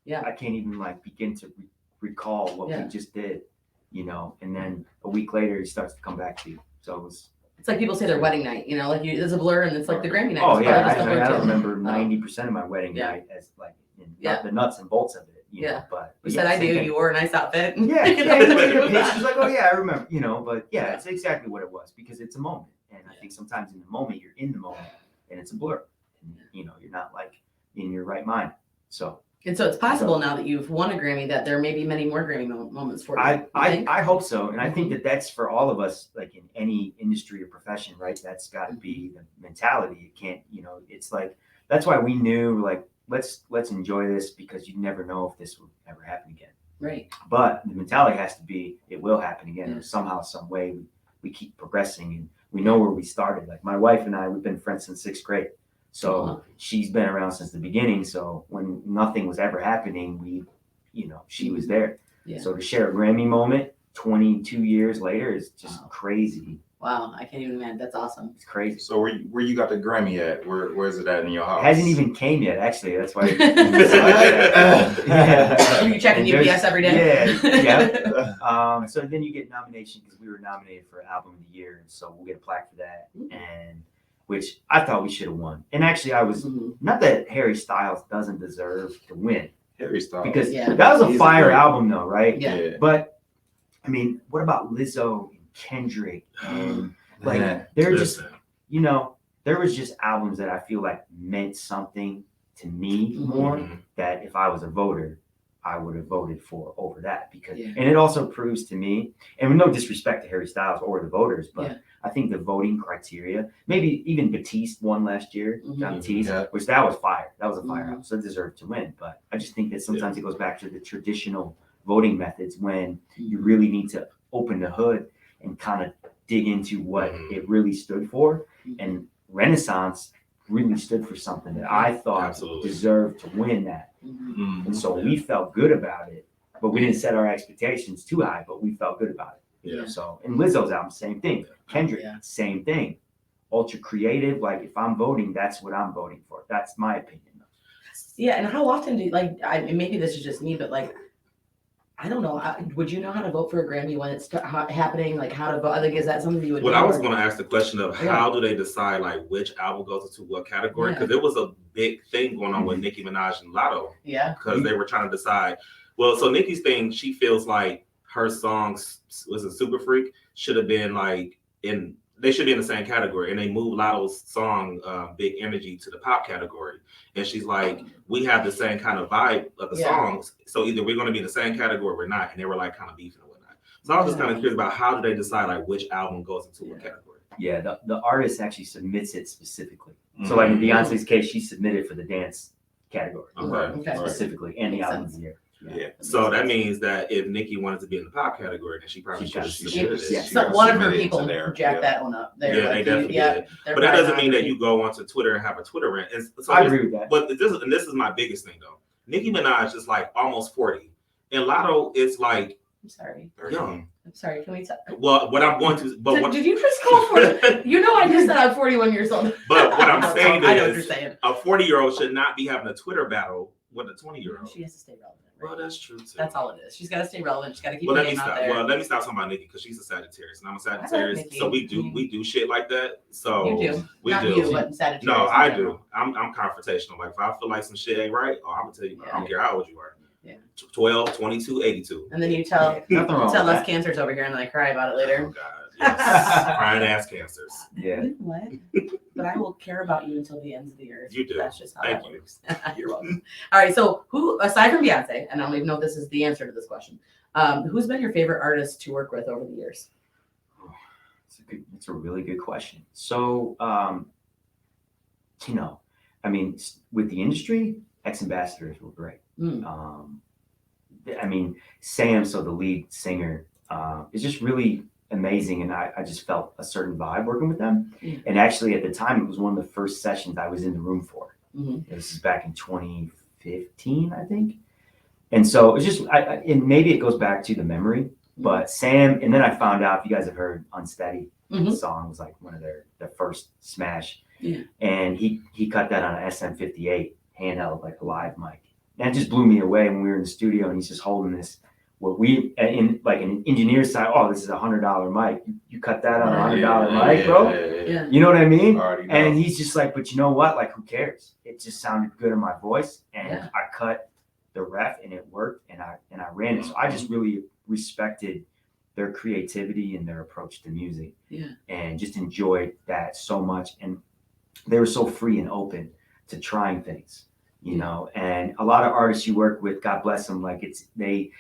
Speaker 3: Yeah.
Speaker 4: I can't even like begin to recall what we just did, and then a week later, it starts to come back to you. So
Speaker 3: it's like people say their wedding night, like it's a blur and it's like the Grammy night.
Speaker 4: Oh yeah. I don't remember 90% of my wedding night as like the nuts and bolts of it. But
Speaker 3: you said I do. You wore a nice outfit.
Speaker 4: Yeah. She's like, oh yeah, I remember. But yeah, it's exactly what it was because it's a moment, and I think sometimes in the moment you're in the moment, and it's a blur. And, you're not like in your right mind. So.
Speaker 3: And so it's possible now that you've won a Grammy that there may be many more Grammy moments for you.
Speaker 4: I hope so, and I think that that's for all of us, like in any industry or profession, right? That's got to be the mentality. It can't, it's like that's why we knew like. Let's enjoy this because you never know if this will ever happen again.
Speaker 3: Right.
Speaker 4: But the mentality has to be it will happen again. Yeah. Somehow, some way we keep progressing and we know where we started. Like my wife and I, we've been friends since 6th grade. So she's been around since the beginning. So when nothing was ever happening, she was there. Yeah. So to share a Grammy moment 22 years later is just crazy.
Speaker 3: Wow, I can't even imagine. That's awesome.
Speaker 4: It's crazy.
Speaker 2: So where you got the Grammy at? Where is it at in your house?
Speaker 4: It hasn't even came yet, actually. That's why.
Speaker 3: Are you checking UPS every day?
Speaker 4: Yeah. So then you get nomination because we were nominated for Album of the Year, and so we'll get a plaque for that. And which I thought we should have won. And actually, I was not that Harry Styles doesn't deserve to win.
Speaker 2: Harry Styles,
Speaker 4: because that was a fire album, though, right?
Speaker 3: Yeah.
Speaker 4: But I mean, what about Lizzo? Kendrick and they're just there was just albums that I feel like meant something to me more that if I was a voter I would have voted for over that because and it also proves to me, and with no disrespect to Harry Styles or the voters, but I think the voting criteria, maybe even Batiste won last year, which that was fire. That was a fire album, so it deserved to win. But I just think that sometimes it goes back to the traditional voting methods when you really need to open the hood and kind of dig into what it really stood for. And Renaissance really stood for something that I thought deserved to win that. And so we felt good about it, but we didn't set our expectations too high, but we felt good about it.
Speaker 1: Yeah.
Speaker 4: So, and Lizzo's album, same thing. Kendrick, same thing. Ultra creative. Like if I'm voting, that's what I'm voting for. That's my opinion.
Speaker 3: Yeah. And how often do you maybe this is just me, but like, I don't know. Would you know how to vote for a Grammy when it's happening? Like how to vote? Like, is that something you would?
Speaker 1: Well, I was going to ask the question of how do they decide like which album goes into what category? Because there was a big thing going on with Nicki Minaj and Lotto. Yeah. Because they were trying to decide. Well, so Nicki's thing, she feels like her songs was a Super Freak should have been like they should be in the same category, and they moved Lotto's song Big Energy to the pop category. And she's like, we have the same kind of vibe of the songs, so either we're going to be in the same category or we're not. And they were like kind of beefing and whatnot. So I was just kind of curious about how do they decide like which album goes into what category?
Speaker 4: Yeah, the artist actually submits it specifically. So like in Beyonce's case, she submitted for the dance category specifically and the album of the year.
Speaker 1: Yeah. So that means that if Nicki wanted to be in the pop category, then she probably should have submitted it.
Speaker 3: So one of her people jacked that one up. There.
Speaker 1: Yeah, they definitely did. But that doesn't mean that you go onto Twitter and have a Twitter rant. And so
Speaker 4: I agree with that.
Speaker 1: But this is my biggest thing though. Nicki Minaj is like almost 40, and Lotto is like
Speaker 3: I'm sorry.
Speaker 2: 13.
Speaker 3: I'm sorry. Can we tell?
Speaker 1: Well, what I'm going to, but what,
Speaker 3: Did you just call for? You know, I just said I'm 41 years old.
Speaker 1: but what I'm saying
Speaker 3: I know what you're
Speaker 1: is,
Speaker 3: saying.
Speaker 1: a 40-year-old should not be having a Twitter battle with a 20-year-old.
Speaker 3: She has to stay relevant.
Speaker 1: Well,
Speaker 3: Right?
Speaker 1: that's true too.
Speaker 3: That's all it is. She's got to stay relevant. She's got to keep
Speaker 1: Well,
Speaker 3: her
Speaker 1: let me
Speaker 3: name out
Speaker 1: stop.
Speaker 3: there.
Speaker 1: Well, let me stop talking about Nikki because she's a Sagittarius and I'm a Sagittarius.
Speaker 3: Nikki.
Speaker 1: So we do shit like that. So
Speaker 3: You do.
Speaker 1: we
Speaker 3: Not
Speaker 1: do.
Speaker 3: you, but Sagittarius.
Speaker 1: No,
Speaker 3: in
Speaker 1: I
Speaker 3: general.
Speaker 1: do. I'm confrontational. Like if I feel like some shit ain't right, I'm gonna tell you. I don't care how old you are.
Speaker 3: Yeah.
Speaker 1: 12, 22, 82.
Speaker 3: And then you tell
Speaker 4: Nothing wrong
Speaker 3: tell
Speaker 4: with
Speaker 3: us
Speaker 4: that.
Speaker 3: cancers over here and then I cry about it
Speaker 1: Oh
Speaker 3: later.
Speaker 1: God, yes. Crying ass cancers.
Speaker 4: Yeah.
Speaker 3: You know what? But I will care about you until the ends of the earth.
Speaker 1: You do.
Speaker 3: That's just how
Speaker 1: Thank
Speaker 3: that
Speaker 1: you.
Speaker 3: works. You're welcome. All right. So who, aside from Beyonce, and I don't even know if this is the answer to this question, who's been your favorite artist to work with over the years?
Speaker 4: It's a really good question. So, I mean, with the industry, ex-ambassadors were great. I mean, Sam, so the lead singer, is just really amazing. And I just felt a certain vibe working with them.
Speaker 3: Mm.
Speaker 4: And actually at the time, it was one of the first sessions I was in the room for.
Speaker 3: Mm-hmm.
Speaker 4: This is back in 2015, I think. And so it's just, and maybe it goes back to the memory, but Sam, and then I found out, if you guys have heard Unsteady, the song was like one of their first smash.
Speaker 3: Yeah.
Speaker 4: And he cut that on an SM58 handheld, like a live mic. And it just blew me away when we were in the studio and he's just holding this, what we, in like an engineer side, oh, this is $100 mic. You cut that on a $100 mic, bro?
Speaker 3: Yeah.
Speaker 4: You know what I mean?
Speaker 2: Already know.
Speaker 4: And he's just like, but you know what? Like, who cares? It just sounded good in my voice. And
Speaker 3: Yeah.
Speaker 4: I cut the ref and it worked and I ran it. So I just really respected their creativity and their approach to music.
Speaker 3: Yeah.
Speaker 4: And just enjoyed that so much. And they were so free and open to trying things, you know, and a lot of artists you work with, God bless them, like they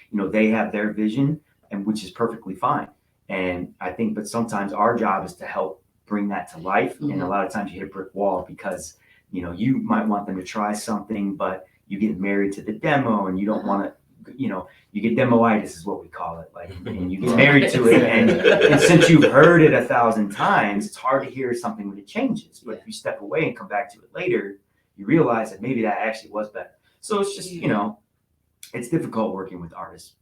Speaker 4: have their vision, and which is perfectly fine. And I think, but sometimes our job is to help bring that to life. And a lot of times you hit a brick wall because, you might want them to try something, but you get married to the demo and you don't want to, you get demoitis is what we call it. Like, and you get married to it. And since you've heard it 1,000 times, it's hard to hear something when it changes. But if you step away and come back to it later, you realize that maybe that actually was better. So it's just, it's difficult working with artists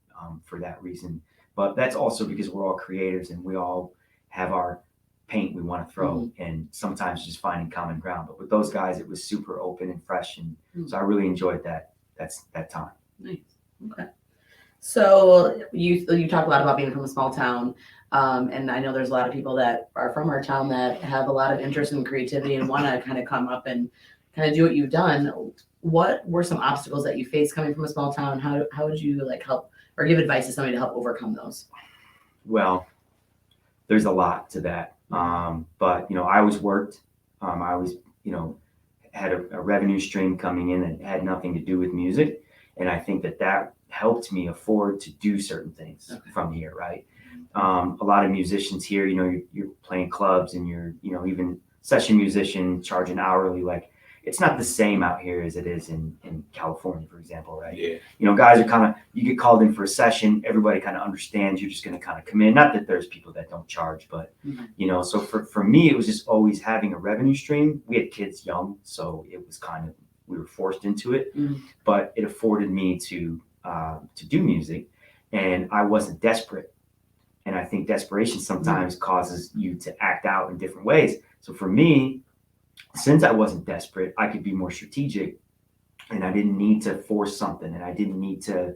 Speaker 4: for that reason. But that's also because we're all creators and we all have our paint we want to throw, and sometimes just finding common ground. But with those guys, it was super open and fresh. And so I really enjoyed that time.
Speaker 3: Nice. Okay. So you talk a lot about being from a small town, and I know there's a lot of people that are from our town that have a lot of interest in creativity and want to kind of come up and kind of do what you've done. What were some obstacles that you faced coming from a small town? How would you like help or give advice to somebody to help overcome those?
Speaker 4: Well, there's a lot to that. But I always worked. I always, had a revenue stream coming in that had nothing to do with music. And I think that helped me afford to do certain things from here, right? A lot of musicians here, you're playing clubs and you're, even session musician charging hourly. Like, it's not the same out here as it is in California, for example, right?
Speaker 2: Yeah.
Speaker 4: Guys are you get called in for a session, everybody kind of understands you're just going to kind of come in. Not that there's people that don't charge, but, so for me, it was just always having a revenue stream. We had kids young, so it was we were forced into it, but it afforded me to do music, and I wasn't desperate. And I think desperation sometimes causes you to act out in different ways. So for me, since I wasn't desperate, I could be more strategic, and I didn't need to force something, and I didn't need to,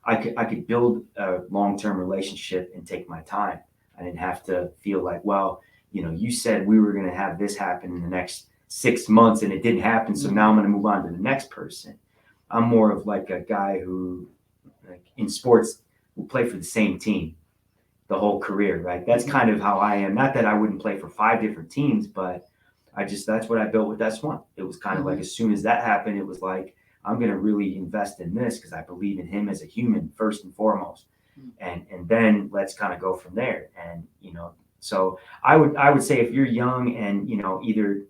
Speaker 4: I could build a long-term relationship and take my time. I didn't have to feel like, well, you said we were going to have this happen in the next 6 months and it didn't happen. So now I'm going to move on to the next person. I'm more of like a guy who, like in sports, will play for the same team the whole career, right? That's kind of how I am. Not that I wouldn't play for 5 different teams, but that's what I built with S1. It was kind of like, as soon as that happened, it was like, I'm going to really invest in this because I believe in him as a human first and foremost. And then let's kind of go from there. And, so I would say if you're young and, either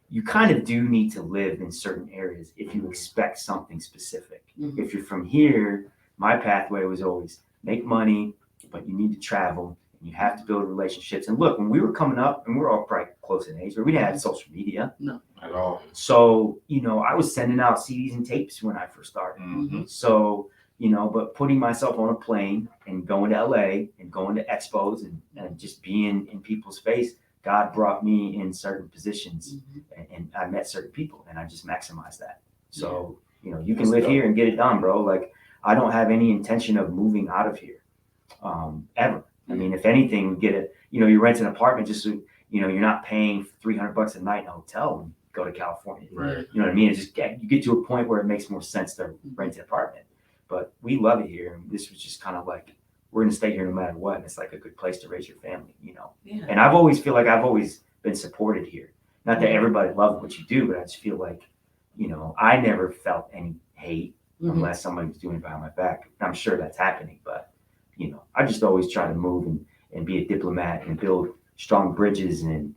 Speaker 4: you kind of do need to live in certain areas if you expect something specific. If you're from here, my pathway was always make money, but you need to travel and you have to build relationships. And look, when we were coming up, and we're all probably close in age, but we didn't have social media.
Speaker 3: No.
Speaker 2: At all.
Speaker 4: So, I was sending out CDs and tapes when I first started. So, but putting myself on a plane and going to LA and going to expos and just being in people's face, God brought me in certain positions and I met certain people and I just maximized that. So, you can live here and get it done, bro. Like, I don't have any intention of moving out of here, ever. I mean, if anything, you rent an apartment just so, you're not paying $300 a night in a hotel when you go to California.
Speaker 1: Right.
Speaker 4: You know what I mean? You get to a point where it makes more sense to rent an apartment. But we love it here. And this was just kind of like, we're going to stay here no matter what. And it's like a good place to raise your family,
Speaker 3: Yeah.
Speaker 4: And I've always feel like I've always been supported here. Not that everybody loves what you do, but I just feel like, I never felt any hate unless somebody was doing it behind my back. I'm sure that's happening, but, I just always try to move and be a diplomat and build strong bridges and,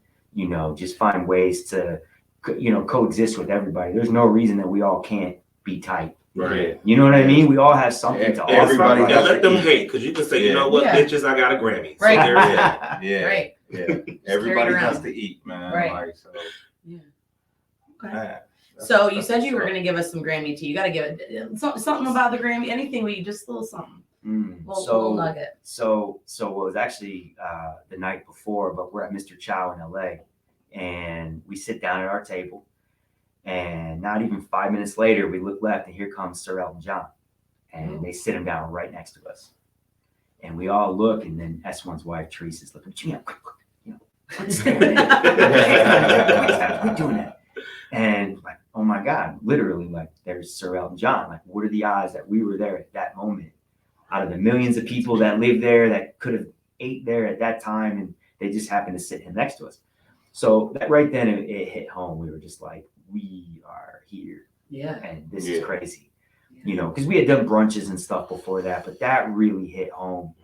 Speaker 4: just find ways to, coexist with everybody. There's no reason that we all can't be tight.
Speaker 1: Right.
Speaker 4: You know what I mean? We all have something to offer.
Speaker 2: Everybody
Speaker 1: Yeah,
Speaker 2: got
Speaker 1: let them hate, because you can say, you know what,
Speaker 3: Yeah.
Speaker 1: bitches, I got a Grammy. So
Speaker 3: Right.
Speaker 1: there's that.
Speaker 2: Yeah.
Speaker 3: Right.
Speaker 2: Yeah. Everybody
Speaker 3: around.
Speaker 2: has to eat, man.
Speaker 3: Right.
Speaker 2: Like, so,
Speaker 3: Yeah. Okay.
Speaker 2: man,
Speaker 3: So you said you were going to give us some Grammy tea. You got to give it something about the Grammy. Anything just a little something. Little nugget.
Speaker 4: So it was actually the night before, but we're at Mr. Chow in LA, and we sit down at our table, and not even 5 minutes later, we look left, and here comes Sir Elton John, and they sit him down right next to us, and we all look, and then S1's wife Teresa's looking, quick, what's that? We're doing that, and like, oh my God, literally, like, there's Sir Elton John. Like, what are the odds that we were there at that moment? Out of the millions of people that live there that could have ate there at that time, and they just happened to sit him next to us. So that right then it hit home. We were just like, we are here,
Speaker 3: Yeah.
Speaker 4: and this is crazy, because we had done brunches and stuff before that, but that really hit home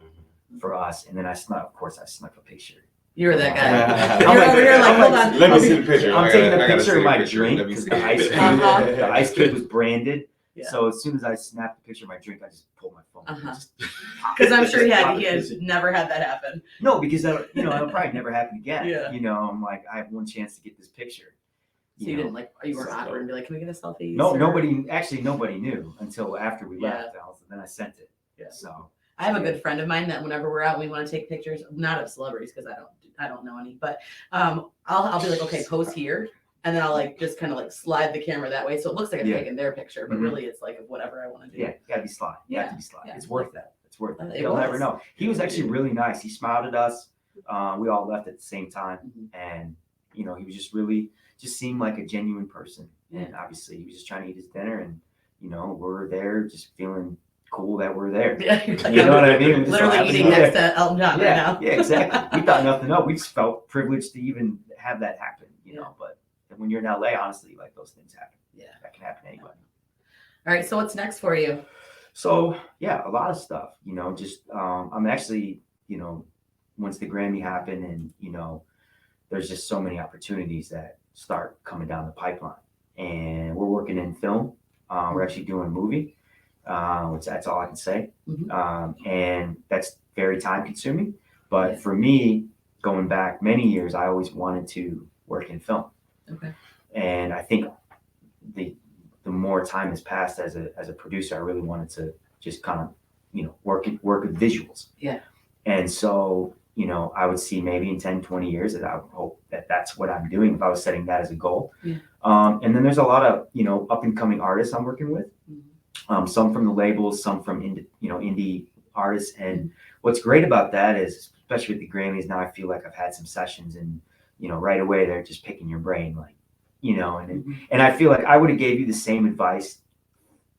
Speaker 4: for us. And then I snuck a picture.
Speaker 3: You were that guy.
Speaker 4: I'm
Speaker 3: You're over here like, hold on.
Speaker 2: Let me see the picture.
Speaker 4: I'm
Speaker 2: I
Speaker 4: taking
Speaker 2: gotta
Speaker 4: a picture
Speaker 2: see
Speaker 4: of
Speaker 2: the
Speaker 4: my
Speaker 2: picture.
Speaker 4: drink
Speaker 2: Let me
Speaker 4: because
Speaker 2: see
Speaker 4: the ice cube,
Speaker 3: Uh-huh.
Speaker 4: the ice cube was branded.
Speaker 3: Yeah.
Speaker 4: So as soon as I snapped the picture of my drink, I just pulled my phone.
Speaker 3: Uh-huh.
Speaker 4: Just
Speaker 3: Because I'm sure he had
Speaker 4: popped
Speaker 3: never had that happen.
Speaker 4: No, because it'll probably never happen again.
Speaker 3: Yeah.
Speaker 4: I'm like, I have one chance to get this picture.
Speaker 3: So you didn't you weren't awkward and be like, can we get a selfie?
Speaker 4: No,
Speaker 3: sir?
Speaker 4: nobody knew until after we left. Then I sent it.
Speaker 3: Yeah.
Speaker 4: So
Speaker 3: I have a good friend of mine that whenever we're out, we want to take pictures, not of celebrities because I don't know any, but I'll be like, okay, pose here. And then I'll just kind of slide the camera that way. So it looks like I'm taking their picture, but really it's like whatever I want to do.
Speaker 4: Yeah, gotta be sly.
Speaker 3: Yeah.
Speaker 4: Have to be sly.
Speaker 3: Yeah.
Speaker 4: It's worth that. It's worth it.
Speaker 3: It
Speaker 4: You'll never
Speaker 3: was.
Speaker 4: know. He was actually really nice. He smiled at us. We all left at the same time. And, he was just seemed like a genuine person. And obviously he was just trying to eat his dinner, and, we're there just feeling cool that we're there.
Speaker 3: Yeah,
Speaker 4: You know what I mean?
Speaker 3: Literally eating next to Elton John right now.
Speaker 4: Yeah, exactly. We thought nothing of it. We just felt privileged to even have that happen, but when you're in LA, honestly, like, those things happen.
Speaker 3: Yeah.
Speaker 4: That can happen to anybody.
Speaker 3: All right. So what's next for you?
Speaker 4: So yeah, a lot of stuff, just, I'm actually, once the Grammy happened and, there's just so many opportunities that start coming down the pipeline, and we're working in film. We're actually doing a movie, which that's all I can say. And that's very time consuming, but for me, going back many years, I always wanted to work in film.
Speaker 3: Okay.
Speaker 4: And I think the more time has passed as a producer, I really wanted to just kind of, work with visuals.
Speaker 3: Yeah.
Speaker 4: And so, I would see maybe in 10, 20 years that I would hope that that's what I'm doing if I was setting that as a goal.
Speaker 3: Yeah.
Speaker 4: And then there's a lot of, up and coming artists I'm working with. Some from the labels, some from indie artists. And what's great about that is, especially with the Grammys, now I feel like I've had some sessions and, right away they're just picking your brain, like, and I feel like I would have gave you the same advice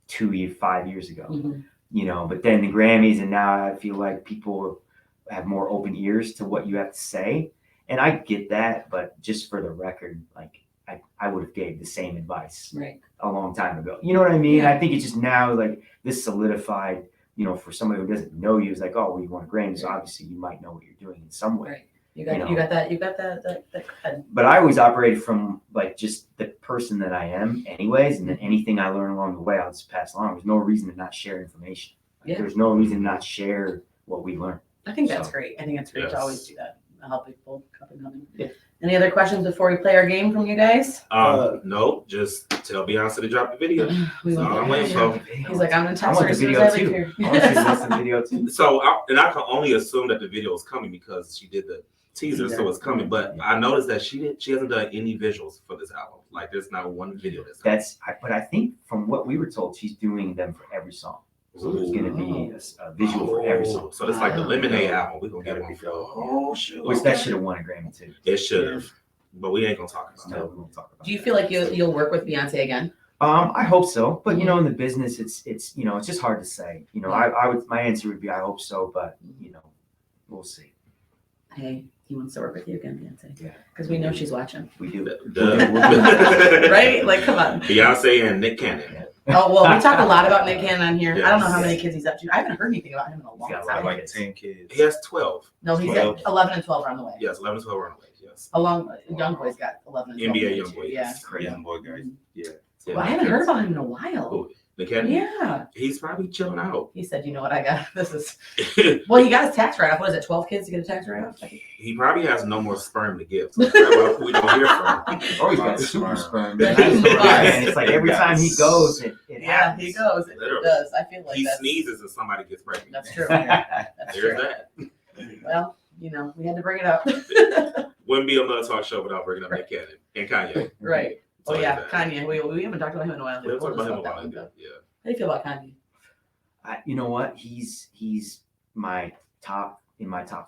Speaker 4: 5 years ago, but then the Grammys, and now I feel like people have more open ears to what you have to say. And I get that, but just for the record, like, I would have gave the same advice a long time ago. You know what I mean?
Speaker 3: Yeah.
Speaker 4: I think it's just now, like, this solidified, for somebody who doesn't know you, it's like, oh, well, you want a Grammy, so obviously you might know what you're doing in some way.
Speaker 3: Right. You got that.
Speaker 4: But I always operated from, like, just the person that I am anyways, and then anything I learn along the way, I'll just pass along. There's no reason to not share information. Like, there's no reason to not share what we learn.
Speaker 3: I think that's great. I think it's great
Speaker 1: Yes.
Speaker 3: to always do that. Help people up and coming.
Speaker 4: Yeah.
Speaker 3: Any other questions before we play our game from you guys?
Speaker 1: No, just tell Beyonce to drop the video.
Speaker 3: We
Speaker 1: So
Speaker 3: want
Speaker 1: I'm
Speaker 3: the
Speaker 1: waiting
Speaker 3: video.
Speaker 1: for.
Speaker 3: He's like, I'm gonna
Speaker 4: I
Speaker 3: text her
Speaker 4: want the
Speaker 3: as soon as
Speaker 4: video
Speaker 3: I leave
Speaker 4: too.
Speaker 3: here.
Speaker 4: I want to see the video too.
Speaker 1: So I can only assume that the video is coming because she did the teaser, so it's coming. But I noticed that she hasn't done any visuals for this album. Like there's not one video that's coming.
Speaker 4: But I think from what we were told, she's doing them for every song. So there's going to be a visual for every song.
Speaker 1: So it's like the
Speaker 3: Wow.
Speaker 1: Lemonade album. We're gonna get
Speaker 2: Gotta
Speaker 1: one
Speaker 2: be
Speaker 1: for
Speaker 2: dope.
Speaker 1: oh shoot.
Speaker 4: Which that should have won a Grammy too.
Speaker 1: It should have. But we ain't gonna talk about
Speaker 4: No,
Speaker 1: that.
Speaker 4: we won't talk about
Speaker 3: Do you
Speaker 4: that.
Speaker 3: feel like you'll work with Beyonce again?
Speaker 4: I hope so, but you know, in the business, it's it's just hard to say. You know, I would my answer would be I hope so, but you know, we'll see.
Speaker 3: Hey, he wants to work with you again, Beyonce.
Speaker 4: Yeah.
Speaker 3: Because we know she's watching.
Speaker 4: We do.
Speaker 3: Right? Like, come on.
Speaker 1: Beyonce and Nick Cannon.
Speaker 3: Oh, well, we talk a lot about Nick Cannon on here. I don't know how many kids he's up to. I haven't heard anything about him in a long
Speaker 4: He's got a lot
Speaker 3: time.
Speaker 4: of
Speaker 2: Like 10 kids.
Speaker 1: He has 12.
Speaker 3: No, he's
Speaker 2: 12.
Speaker 3: at 11 and 12 are on the way.
Speaker 1: Yes, 11 to 12 runaways. Yes.
Speaker 3: Along, Young Boy's got 11 and 12.
Speaker 1: NBA
Speaker 3: on the way,
Speaker 1: Young
Speaker 3: too.
Speaker 1: Boy.
Speaker 3: Yeah.
Speaker 4: Crazy.
Speaker 2: Young boy guys. Yeah.
Speaker 3: Well, I haven't heard about him in a while.
Speaker 1: Nick Cannon?
Speaker 3: Yeah.
Speaker 1: He's probably chilling out.
Speaker 3: He said, you know what, I got, this is, well, he got his tax write-off. What is it, 12 kids to get a tax write-off?
Speaker 1: He probably has no more sperm to give. So that's why we don't hear from him.
Speaker 4: Oh, he's got
Speaker 2: Lots of
Speaker 4: super
Speaker 2: sperm.
Speaker 4: sperm.
Speaker 3: Yeah,
Speaker 4: That's
Speaker 3: he
Speaker 4: the
Speaker 3: does.
Speaker 4: right, and it's like every time he goes, it
Speaker 3: Yeah,
Speaker 4: happens.
Speaker 3: he goes. It
Speaker 1: Literally.
Speaker 3: does. I feel like
Speaker 1: He
Speaker 3: that's,
Speaker 1: sneezes and somebody gets pregnant.
Speaker 3: that's true. That's
Speaker 1: There's
Speaker 3: true.
Speaker 1: that.
Speaker 3: Well, you know, we had to bring it up.
Speaker 1: Wouldn't be another talk show without bringing up Nick Cannon and Kanye.
Speaker 3: Right. Oh,
Speaker 1: So
Speaker 3: yeah,
Speaker 1: that.
Speaker 3: Kanye. We haven't talked about him in a while.
Speaker 1: We'll talk
Speaker 3: We'll
Speaker 1: about him
Speaker 3: just
Speaker 1: a
Speaker 3: let
Speaker 1: while
Speaker 3: that one
Speaker 1: ago.
Speaker 3: go.
Speaker 1: Yeah.
Speaker 3: How do you feel about Kanye?
Speaker 4: You know what? He's my top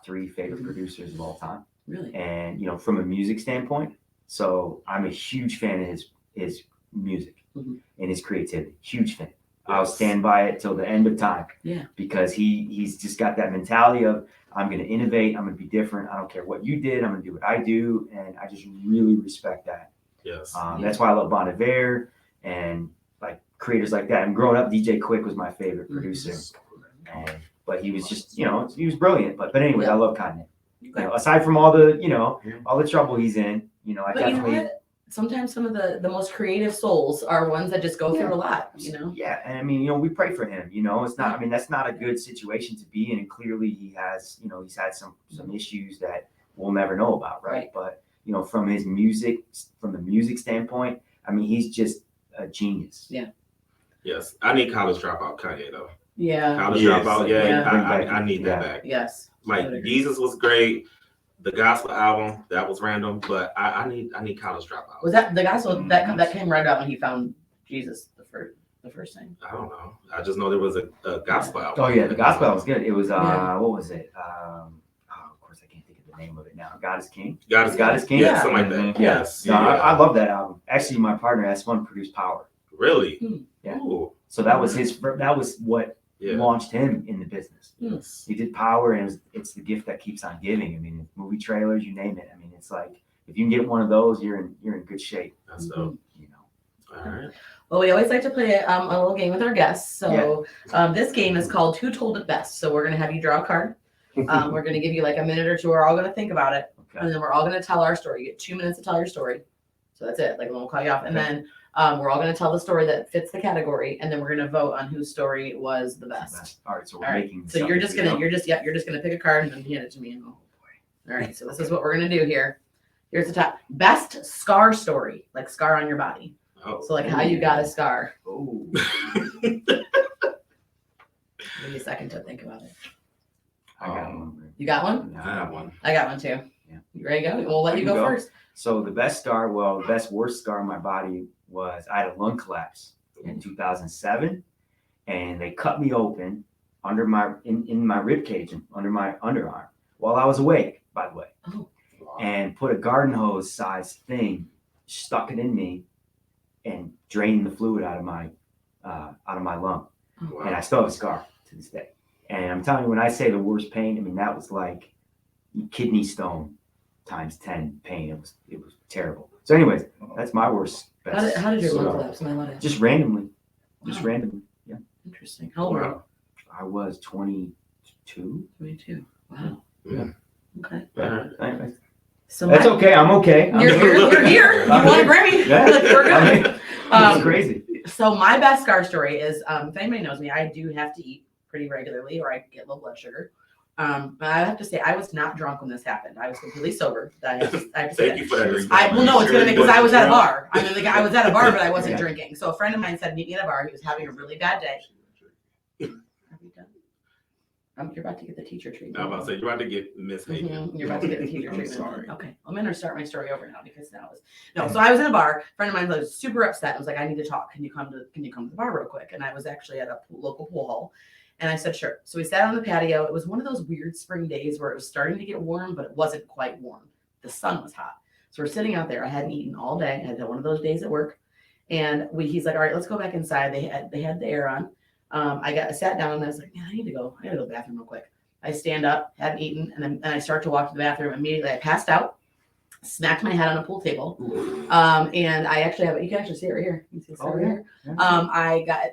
Speaker 4: 3 favorite producers of all time.
Speaker 3: Really?
Speaker 4: And you know, from a music standpoint, so I'm a huge fan of his music
Speaker 3: Mhm.
Speaker 4: and his creativity. Huge fan. I'll
Speaker 1: Yes.
Speaker 4: stand by it till the end of time.
Speaker 3: Yeah.
Speaker 4: Because he's just got that mentality of I'm going to innovate. I'm going to be different. I don't care what you did. I'm going to do what I do, and I just really respect that.
Speaker 1: Yes.
Speaker 4: That's why I love Bon Iver and like creators like that. And growing up, DJ Quick was my favorite producer. But he was just, he was brilliant. But anyway, I love Kanye. You know, aside from all the, all the trouble he's in, I
Speaker 3: But you know
Speaker 4: definitely.
Speaker 3: what? Sometimes some of the most creative souls are ones that just go through a lot,
Speaker 4: Yeah, and I mean, we pray for him. It's not. I mean, that's not a good situation to be in, and clearly he has. He's had some issues that we'll never know about, right? But from his music, from the music standpoint, I mean, he's just a genius.
Speaker 3: Yeah.
Speaker 1: Yes. I need College Dropout Kanye though.
Speaker 3: Yeah.
Speaker 1: College
Speaker 2: Yes.
Speaker 1: Dropout.
Speaker 3: Yeah.
Speaker 1: Yeah. I need that back.
Speaker 3: Yes.
Speaker 1: Like Jesus was great. The gospel album that was random, but I need College Dropout.
Speaker 3: Was that the gospel that came right out when he found Jesus the first thing?
Speaker 1: I don't know. I just know there was a gospel album.
Speaker 4: Oh yeah, the gospel was good. It was
Speaker 3: Yeah.
Speaker 4: what was it? Of course I can't think of the name of it now. God is King.
Speaker 1: God is King.
Speaker 3: Yeah.
Speaker 1: Yeah, something like that.
Speaker 2: Mhm.
Speaker 1: Yes.
Speaker 4: No, I love that album. Actually, my partner S1 produced Power.
Speaker 1: Really?
Speaker 4: Yeah.
Speaker 1: Ooh.
Speaker 4: So that was that was what
Speaker 1: Yeah.
Speaker 4: launched him in the business.
Speaker 1: Yes.
Speaker 4: He did Power, and it's the gift that keeps on giving. I mean, movie trailers, you name it. I mean, it's like if you can get one of those, you're in good shape.
Speaker 1: That's dope. All right.
Speaker 3: Well, we always like to play a little game with our guests. So this game is called Who Told It Best. So we're going to have you draw a card. We're going to give you like a minute or two. We're all going to think about it.
Speaker 4: Okay.
Speaker 3: And then we're all going to tell our story. You get 2 minutes to tell your story. So that's it. Like, we'll call you off. And then we're all going to tell the story that fits the category. And then we're going to vote on whose story was the best.
Speaker 4: All right, so we're
Speaker 3: All right.
Speaker 4: making.
Speaker 3: So you're just going to pick a card and then hand it to me. And all right. So this is what we're going to do here. Here's the top. Best scar story. Like scar on your body.
Speaker 1: Oh.
Speaker 3: So like how you got a scar.
Speaker 4: Oh.
Speaker 3: Give me a second to think about it.
Speaker 4: I got one.
Speaker 3: You got one?
Speaker 1: I have one.
Speaker 3: I got one too.
Speaker 4: Yeah.
Speaker 3: You ready to go? We'll let you go first.
Speaker 4: So the best worst scar on my body was I had a lung collapse in 2007, and they cut me open under in my rib cage and under my underarm while I was awake, by the way, and put a garden hose sized thing, stuck it in me, and drained the fluid out of my lung, and I still have a scar to this day. And I'm telling you, when I say the worst pain, I mean that was like kidney stone times 10 pain. It was terrible. So anyways, that's my worst. Best
Speaker 3: How did your lung
Speaker 4: scar.
Speaker 3: collapse? Am I allowed to-
Speaker 4: Just randomly.
Speaker 3: Wow.
Speaker 4: Yeah.
Speaker 3: Interesting. How old were you?
Speaker 4: I was 22.
Speaker 3: 22. Wow.
Speaker 1: Yeah.
Speaker 3: Okay.
Speaker 4: Anyways,
Speaker 3: So
Speaker 4: that's okay. I'm okay.
Speaker 3: You're here. You won a Grammy.
Speaker 4: Yeah.
Speaker 3: We're good.
Speaker 4: It's crazy.
Speaker 3: So my best scar story is, if anybody knows me, I do have to eat pretty regularly, or I get low blood sugar. But I have to say, I was not drunk when this happened. I was completely sober. I have to say
Speaker 1: Thank you for that.
Speaker 2: Sure.
Speaker 1: disclaimer.
Speaker 3: well, no, it's gonna be because I was at a
Speaker 1: Drunk.
Speaker 3: bar. I mean, I was at a bar, but I wasn't
Speaker 4: Yeah.
Speaker 3: drinking. So a friend of mine said, meet me at a bar. He was having a really bad day. Are we done? You're about to get the teacher treatment.
Speaker 1: I'm about to say, you're about to get misbehaved.
Speaker 3: You're about to get the teacher
Speaker 2: I'm
Speaker 3: treatment.
Speaker 2: sorry.
Speaker 3: Okay, I'm gonna start my story over now because now it's no. So I was in a bar. A friend of mine was super upset. I was like, I need to talk. Can you come to the bar real quick? And I was actually at a local pool hall, and I said sure. So we sat on the patio. It was one of those weird spring days where it was starting to get warm, but it wasn't quite warm. The sun was hot. So we're sitting out there. I hadn't eaten all day. I had one of those days at work, and he's like, all right, let's go back inside. They had the air on. I sat down and I was like, man, I gotta go to the bathroom real quick. I stand up, hadn't eaten, and I start to walk to the bathroom. Immediately, I passed out, smacked my head on a pool table, and I actually have. You can actually see it right here. You can see it right here.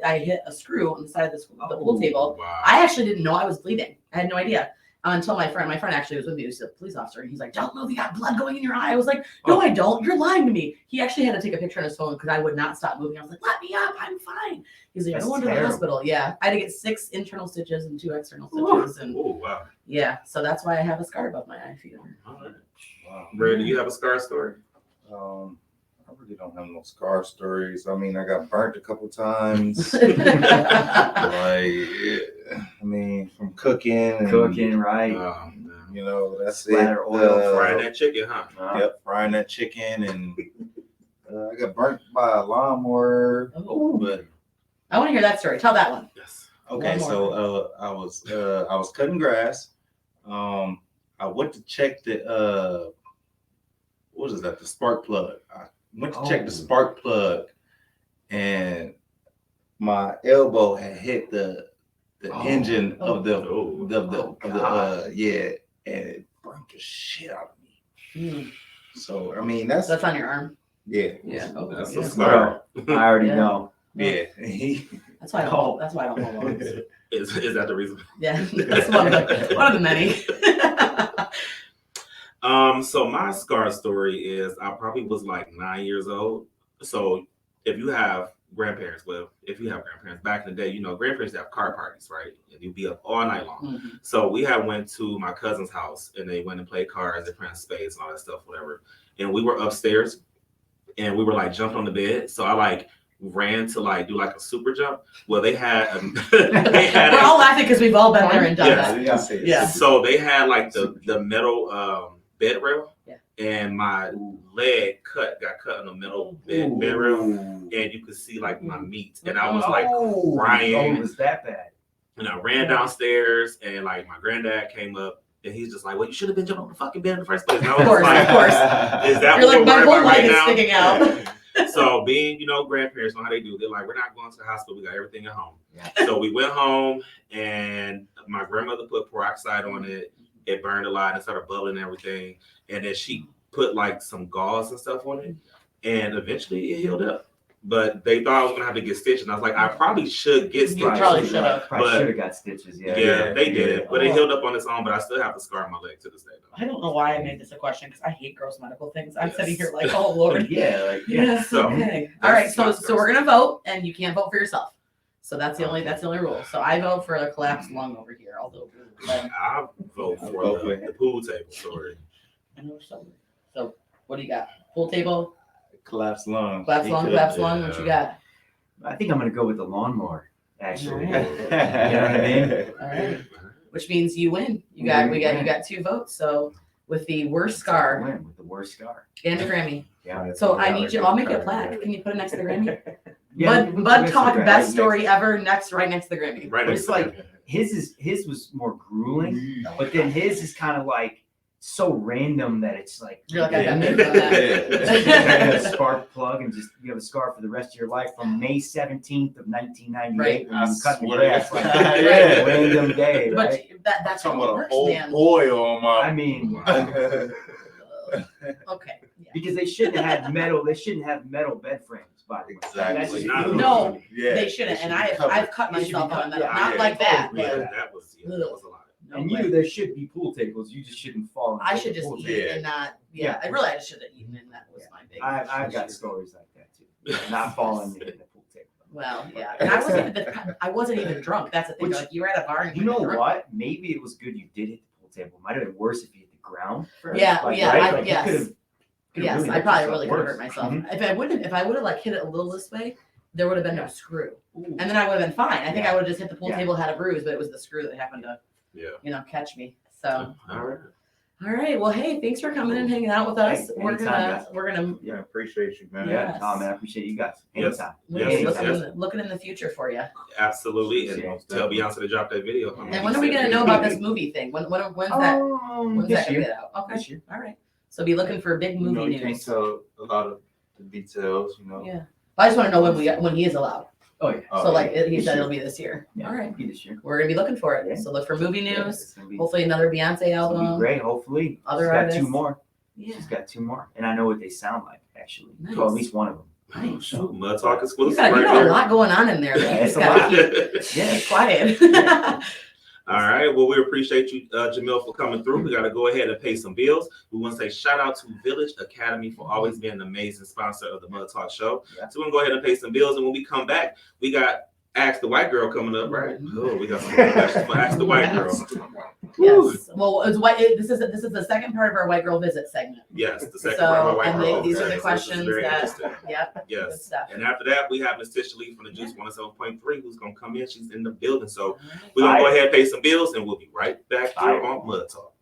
Speaker 3: I hit a screw on the side of the pool table.
Speaker 1: Wow.
Speaker 3: I actually didn't know I was bleeding. I had no idea until my friend actually was with me. He was a police officer, and he's like, "Don't move. You got blood going in your eye." I was like, "No, I don't. You're lying to me." He actually had to take a picture on his phone because I would not stop moving. I was like, "Let me up. I'm fine." He's like, "I'm going to the hospital." Yeah, I had to get 6 internal stitches and 2 external stitches, and
Speaker 1: Oh, wow.
Speaker 3: yeah, so that's why I have a scar above my eye. All
Speaker 1: right.
Speaker 2: Wow.
Speaker 1: Brad, do you have a scar story?
Speaker 2: I really don't have no scar stories. I mean, I got burnt a couple times.
Speaker 3: right.
Speaker 2: I mean, from cooking,
Speaker 4: right?
Speaker 2: You know, that's
Speaker 4: Splatter
Speaker 2: it.
Speaker 4: oil,
Speaker 1: Frying that chicken, huh?
Speaker 2: Yep, frying that chicken, and I got burnt by a lawnmower.
Speaker 3: Oh.
Speaker 2: But
Speaker 3: I want to hear that story. Tell that one.
Speaker 1: Yes.
Speaker 2: okay,
Speaker 3: One
Speaker 2: so I was cutting grass. I went to check the what is that? The spark plug. I went to check the spark plug, and my elbow had hit the engine of the and it burnt the shit out of me. So I mean that's
Speaker 3: on your arm.
Speaker 2: Yeah.
Speaker 3: Yeah. Oh,
Speaker 1: That's
Speaker 3: yeah.
Speaker 1: a scar.
Speaker 4: I already
Speaker 3: Yeah.
Speaker 4: know.
Speaker 2: Yeah.
Speaker 3: That's why I don't. That's why I don't hold on.
Speaker 1: Is that the reason?
Speaker 3: Yeah, that's one of the many.
Speaker 1: So my scar story is I probably was like 9 years old. So if you have grandparents, back in the day, you know, grandparents have car parties, right? And you'd be up all night long.
Speaker 3: Mm-hmm.
Speaker 1: So we had went to my cousin's house and they went and played cards, they played spades and all that stuff, whatever. And we were upstairs and we were like jumped on the bed. So I like ran to like do like a super jump. Well, they had
Speaker 3: we're all laughing because we've all been there and done
Speaker 1: Yes.
Speaker 3: that. Yeah.
Speaker 1: So they had like the metal bed rail.
Speaker 3: Yeah.
Speaker 1: And my leg got cut on the middle bed rail, and you could see like my meat, and I was like crying.
Speaker 4: Oh, it was that bad.
Speaker 1: And I ran downstairs, and like my granddad came up, and he's just like, "Well, you should have been jumping on the fucking bed in the first place." And I was
Speaker 3: Of course,
Speaker 1: like,
Speaker 3: of course.
Speaker 1: Is that
Speaker 3: You're
Speaker 1: what
Speaker 3: like, my
Speaker 1: we're
Speaker 3: whole
Speaker 1: worried about
Speaker 3: leg is
Speaker 1: right now?
Speaker 3: sticking out.
Speaker 1: So being, you know, grandparents know how they do. They're like, we're not going to the hospital. We got everything at home.
Speaker 4: Yeah.
Speaker 1: So we went home, and my grandmother put peroxide on it. It burned a lot and started bubbling and everything. And then she put like some gauze and stuff on it. And eventually it healed up. But they thought I was going to have to get stitches. And I was like, I probably should get stitches.
Speaker 3: You probably should have.
Speaker 4: Probably
Speaker 1: But-
Speaker 4: should have got stitches.
Speaker 1: Yeah, they did it. But it
Speaker 3: Oh.
Speaker 1: healed up on its own. But I still have the scar on my leg to this day, though.
Speaker 3: I don't know why I made this a question because I hate gross medical things. I'm
Speaker 1: Yes.
Speaker 3: sitting here like, oh Lord.
Speaker 4: Yeah, like
Speaker 3: Yeah.
Speaker 1: So,
Speaker 3: Okay. All right.
Speaker 1: that's
Speaker 3: So
Speaker 1: my
Speaker 3: so we're gonna vote, and you can't vote for yourself. So that's the only rule. So I vote for a collapsed lung over here. Although
Speaker 1: I vote for the pool table story.
Speaker 3: I know so. So what do you got? Pool table,
Speaker 2: Collapsed lung.
Speaker 3: collapsed
Speaker 2: He
Speaker 3: lung,
Speaker 2: could-
Speaker 3: collapsed lung. What you got?
Speaker 4: I think I'm gonna go with the lawnmower. Actually,
Speaker 3: All right.
Speaker 4: you know what I mean?
Speaker 3: All right. Which means you win. You got 2 votes. So with the worst scar
Speaker 4: Win with the worst scar.
Speaker 3: and the Grammy.
Speaker 4: Yeah.
Speaker 3: So I need you. I'll make you a plaque. Can you put it next to the Grammy?
Speaker 4: Yeah,
Speaker 3: Bud Talk
Speaker 4: right
Speaker 3: best
Speaker 4: next-
Speaker 3: story ever. Right next to the Grammy.
Speaker 1: Right next
Speaker 4: It's
Speaker 1: to
Speaker 4: like
Speaker 1: that.
Speaker 4: his was more grueling, but then his is kind of like so random that it's like
Speaker 3: You're like, I got
Speaker 2: Yeah.
Speaker 3: names on that.
Speaker 4: you have a spark plug and just you have a scar for the rest of your life from May 17th of 1998
Speaker 3: Right.
Speaker 4: when you cut the
Speaker 2: swear.
Speaker 4: grass like
Speaker 2: Yeah.
Speaker 4: random day,
Speaker 3: But
Speaker 4: right?
Speaker 3: that's
Speaker 2: Talking
Speaker 3: how it
Speaker 2: about a
Speaker 3: works,
Speaker 2: whole
Speaker 3: man.
Speaker 2: boil on my.
Speaker 4: I mean,
Speaker 3: Okay. Yeah.
Speaker 4: because they shouldn't have had metal. They shouldn't have metal bed frames. By the way,
Speaker 2: Exactly.
Speaker 4: That's just
Speaker 1: No.
Speaker 3: No,
Speaker 2: Yeah.
Speaker 3: they shouldn't.
Speaker 2: It should
Speaker 3: And
Speaker 2: be covered.
Speaker 3: I've cut
Speaker 4: It should be
Speaker 3: myself on
Speaker 4: cut,
Speaker 3: that.
Speaker 4: yeah.
Speaker 3: Not
Speaker 2: Yeah.
Speaker 3: like that.
Speaker 1: Yeah,
Speaker 3: But
Speaker 1: that was a lot.
Speaker 3: no
Speaker 4: and
Speaker 3: way.
Speaker 4: there should be pool tables. You just shouldn't fall. into
Speaker 3: I
Speaker 4: the
Speaker 3: should just
Speaker 4: pool
Speaker 3: eat
Speaker 4: table.
Speaker 2: Yeah.
Speaker 3: and not. Yeah,
Speaker 4: Yeah.
Speaker 3: I really I should have eaten, and that was my big.
Speaker 4: I've got stories like that too. Not falling in the pool table.
Speaker 3: Well, yeah, and I wasn't even drunk. That's the thing.
Speaker 4: Which-
Speaker 3: Like you were at a bar and
Speaker 4: You know
Speaker 3: drunk.
Speaker 4: what? Maybe it was good you did hit the pool table. It might have been worse if you hit the ground first.
Speaker 3: Yeah,
Speaker 4: Like,
Speaker 3: yeah,
Speaker 4: right?
Speaker 3: I-
Speaker 4: Like, you
Speaker 3: yes.
Speaker 4: could've
Speaker 3: Yes,
Speaker 4: really
Speaker 3: I
Speaker 4: hurt
Speaker 3: probably
Speaker 4: yourself
Speaker 3: really could have
Speaker 4: worse.
Speaker 3: hurt myself.
Speaker 4: Mhm.
Speaker 3: If I would have like hit it a little this way, there would have been no screw,
Speaker 4: Ooh.
Speaker 3: and then I would have been fine. I think I
Speaker 4: Yeah.
Speaker 3: would have just hit the pool
Speaker 4: Yeah.
Speaker 3: table, had a bruise, but it was the screw that happened to,
Speaker 1: Yeah.
Speaker 3: catch me. So,
Speaker 1: All right.
Speaker 3: all right. Well, hey, thanks for coming and hanging out with us.
Speaker 4: Hey,
Speaker 3: We're
Speaker 4: anytime,
Speaker 3: gonna
Speaker 2: Yeah, appreciate you, man.
Speaker 3: Yeah.
Speaker 4: Oh man, I appreciate you guys.
Speaker 1: Yes.
Speaker 4: Anytime.
Speaker 1: Yes.
Speaker 3: looking in the future for you.
Speaker 1: Absolutely. And
Speaker 2: Yeah.
Speaker 1: tell Beyonce to drop that video.
Speaker 3: And when are we gonna know about this movie thing? When's that? When's that
Speaker 4: This
Speaker 3: gonna
Speaker 4: year.
Speaker 3: get out? Okay.
Speaker 4: This year.
Speaker 3: All right. So be looking for big
Speaker 2: You know,
Speaker 3: movie
Speaker 2: you can't
Speaker 3: news.
Speaker 2: tell a lot of the details, you know.
Speaker 3: Yeah. I just want to know when he is allowed.
Speaker 4: Oh yeah.
Speaker 2: Oh,
Speaker 3: So like
Speaker 2: yeah.
Speaker 3: he
Speaker 2: This
Speaker 3: said,
Speaker 2: year.
Speaker 3: it'll be this year.
Speaker 4: Yeah.
Speaker 3: All right.
Speaker 4: Be this year.
Speaker 3: We're gonna be looking for it.
Speaker 4: Yeah.
Speaker 3: So look for movie
Speaker 4: Yeah,
Speaker 3: news.
Speaker 4: it's gonna be,
Speaker 3: Hopefully another Beyonce
Speaker 4: it's gonna
Speaker 3: album.
Speaker 4: be great. Hopefully.
Speaker 3: Other
Speaker 4: She's got
Speaker 3: artists.
Speaker 4: 2 more.
Speaker 3: Yeah.
Speaker 4: She's got 2 more, and I know what they sound like actually.
Speaker 3: Nice.
Speaker 4: Well, at least one of them.
Speaker 1: Oh, shoot. Mud Talk
Speaker 3: You
Speaker 1: exclusive
Speaker 3: got,
Speaker 1: right
Speaker 3: a
Speaker 1: there.
Speaker 3: lot going on in there.
Speaker 4: Yeah,
Speaker 3: You
Speaker 4: it's
Speaker 3: just
Speaker 4: a
Speaker 3: gotta
Speaker 4: lot.
Speaker 3: keep
Speaker 4: Yeah.
Speaker 3: quiet.
Speaker 1: All right. Well, we appreciate you, Jameil, for coming through. We got to go ahead and pay some bills. We want to say shout out to Village Academy for always being an amazing sponsor of the Mud Talk Show.
Speaker 4: Yeah.
Speaker 1: So we're going to go ahead and pay some bills. And when we come back, we got Ask the White Girl coming up, right? Oh, we got some questions for Ask the White Girl.
Speaker 3: Yes. Well, this is the second part of our white girl visit segment.
Speaker 1: Yes, the second part of our White
Speaker 3: and
Speaker 1: Girl.
Speaker 3: these are
Speaker 1: Okay,
Speaker 3: the
Speaker 1: so this is
Speaker 3: questions
Speaker 1: very
Speaker 3: that.
Speaker 1: interesting.
Speaker 3: Yep. Good
Speaker 1: Yes.
Speaker 3: stuff.
Speaker 1: And after that, we have Miss Tisha Lee from the Juice 107.3 who's going to come in. She's in the building. So
Speaker 3: All right.
Speaker 1: we're going to go
Speaker 4: Fire.
Speaker 1: ahead and pay some bills, and we'll be right back here
Speaker 4: Fire.
Speaker 1: on Mud Talk.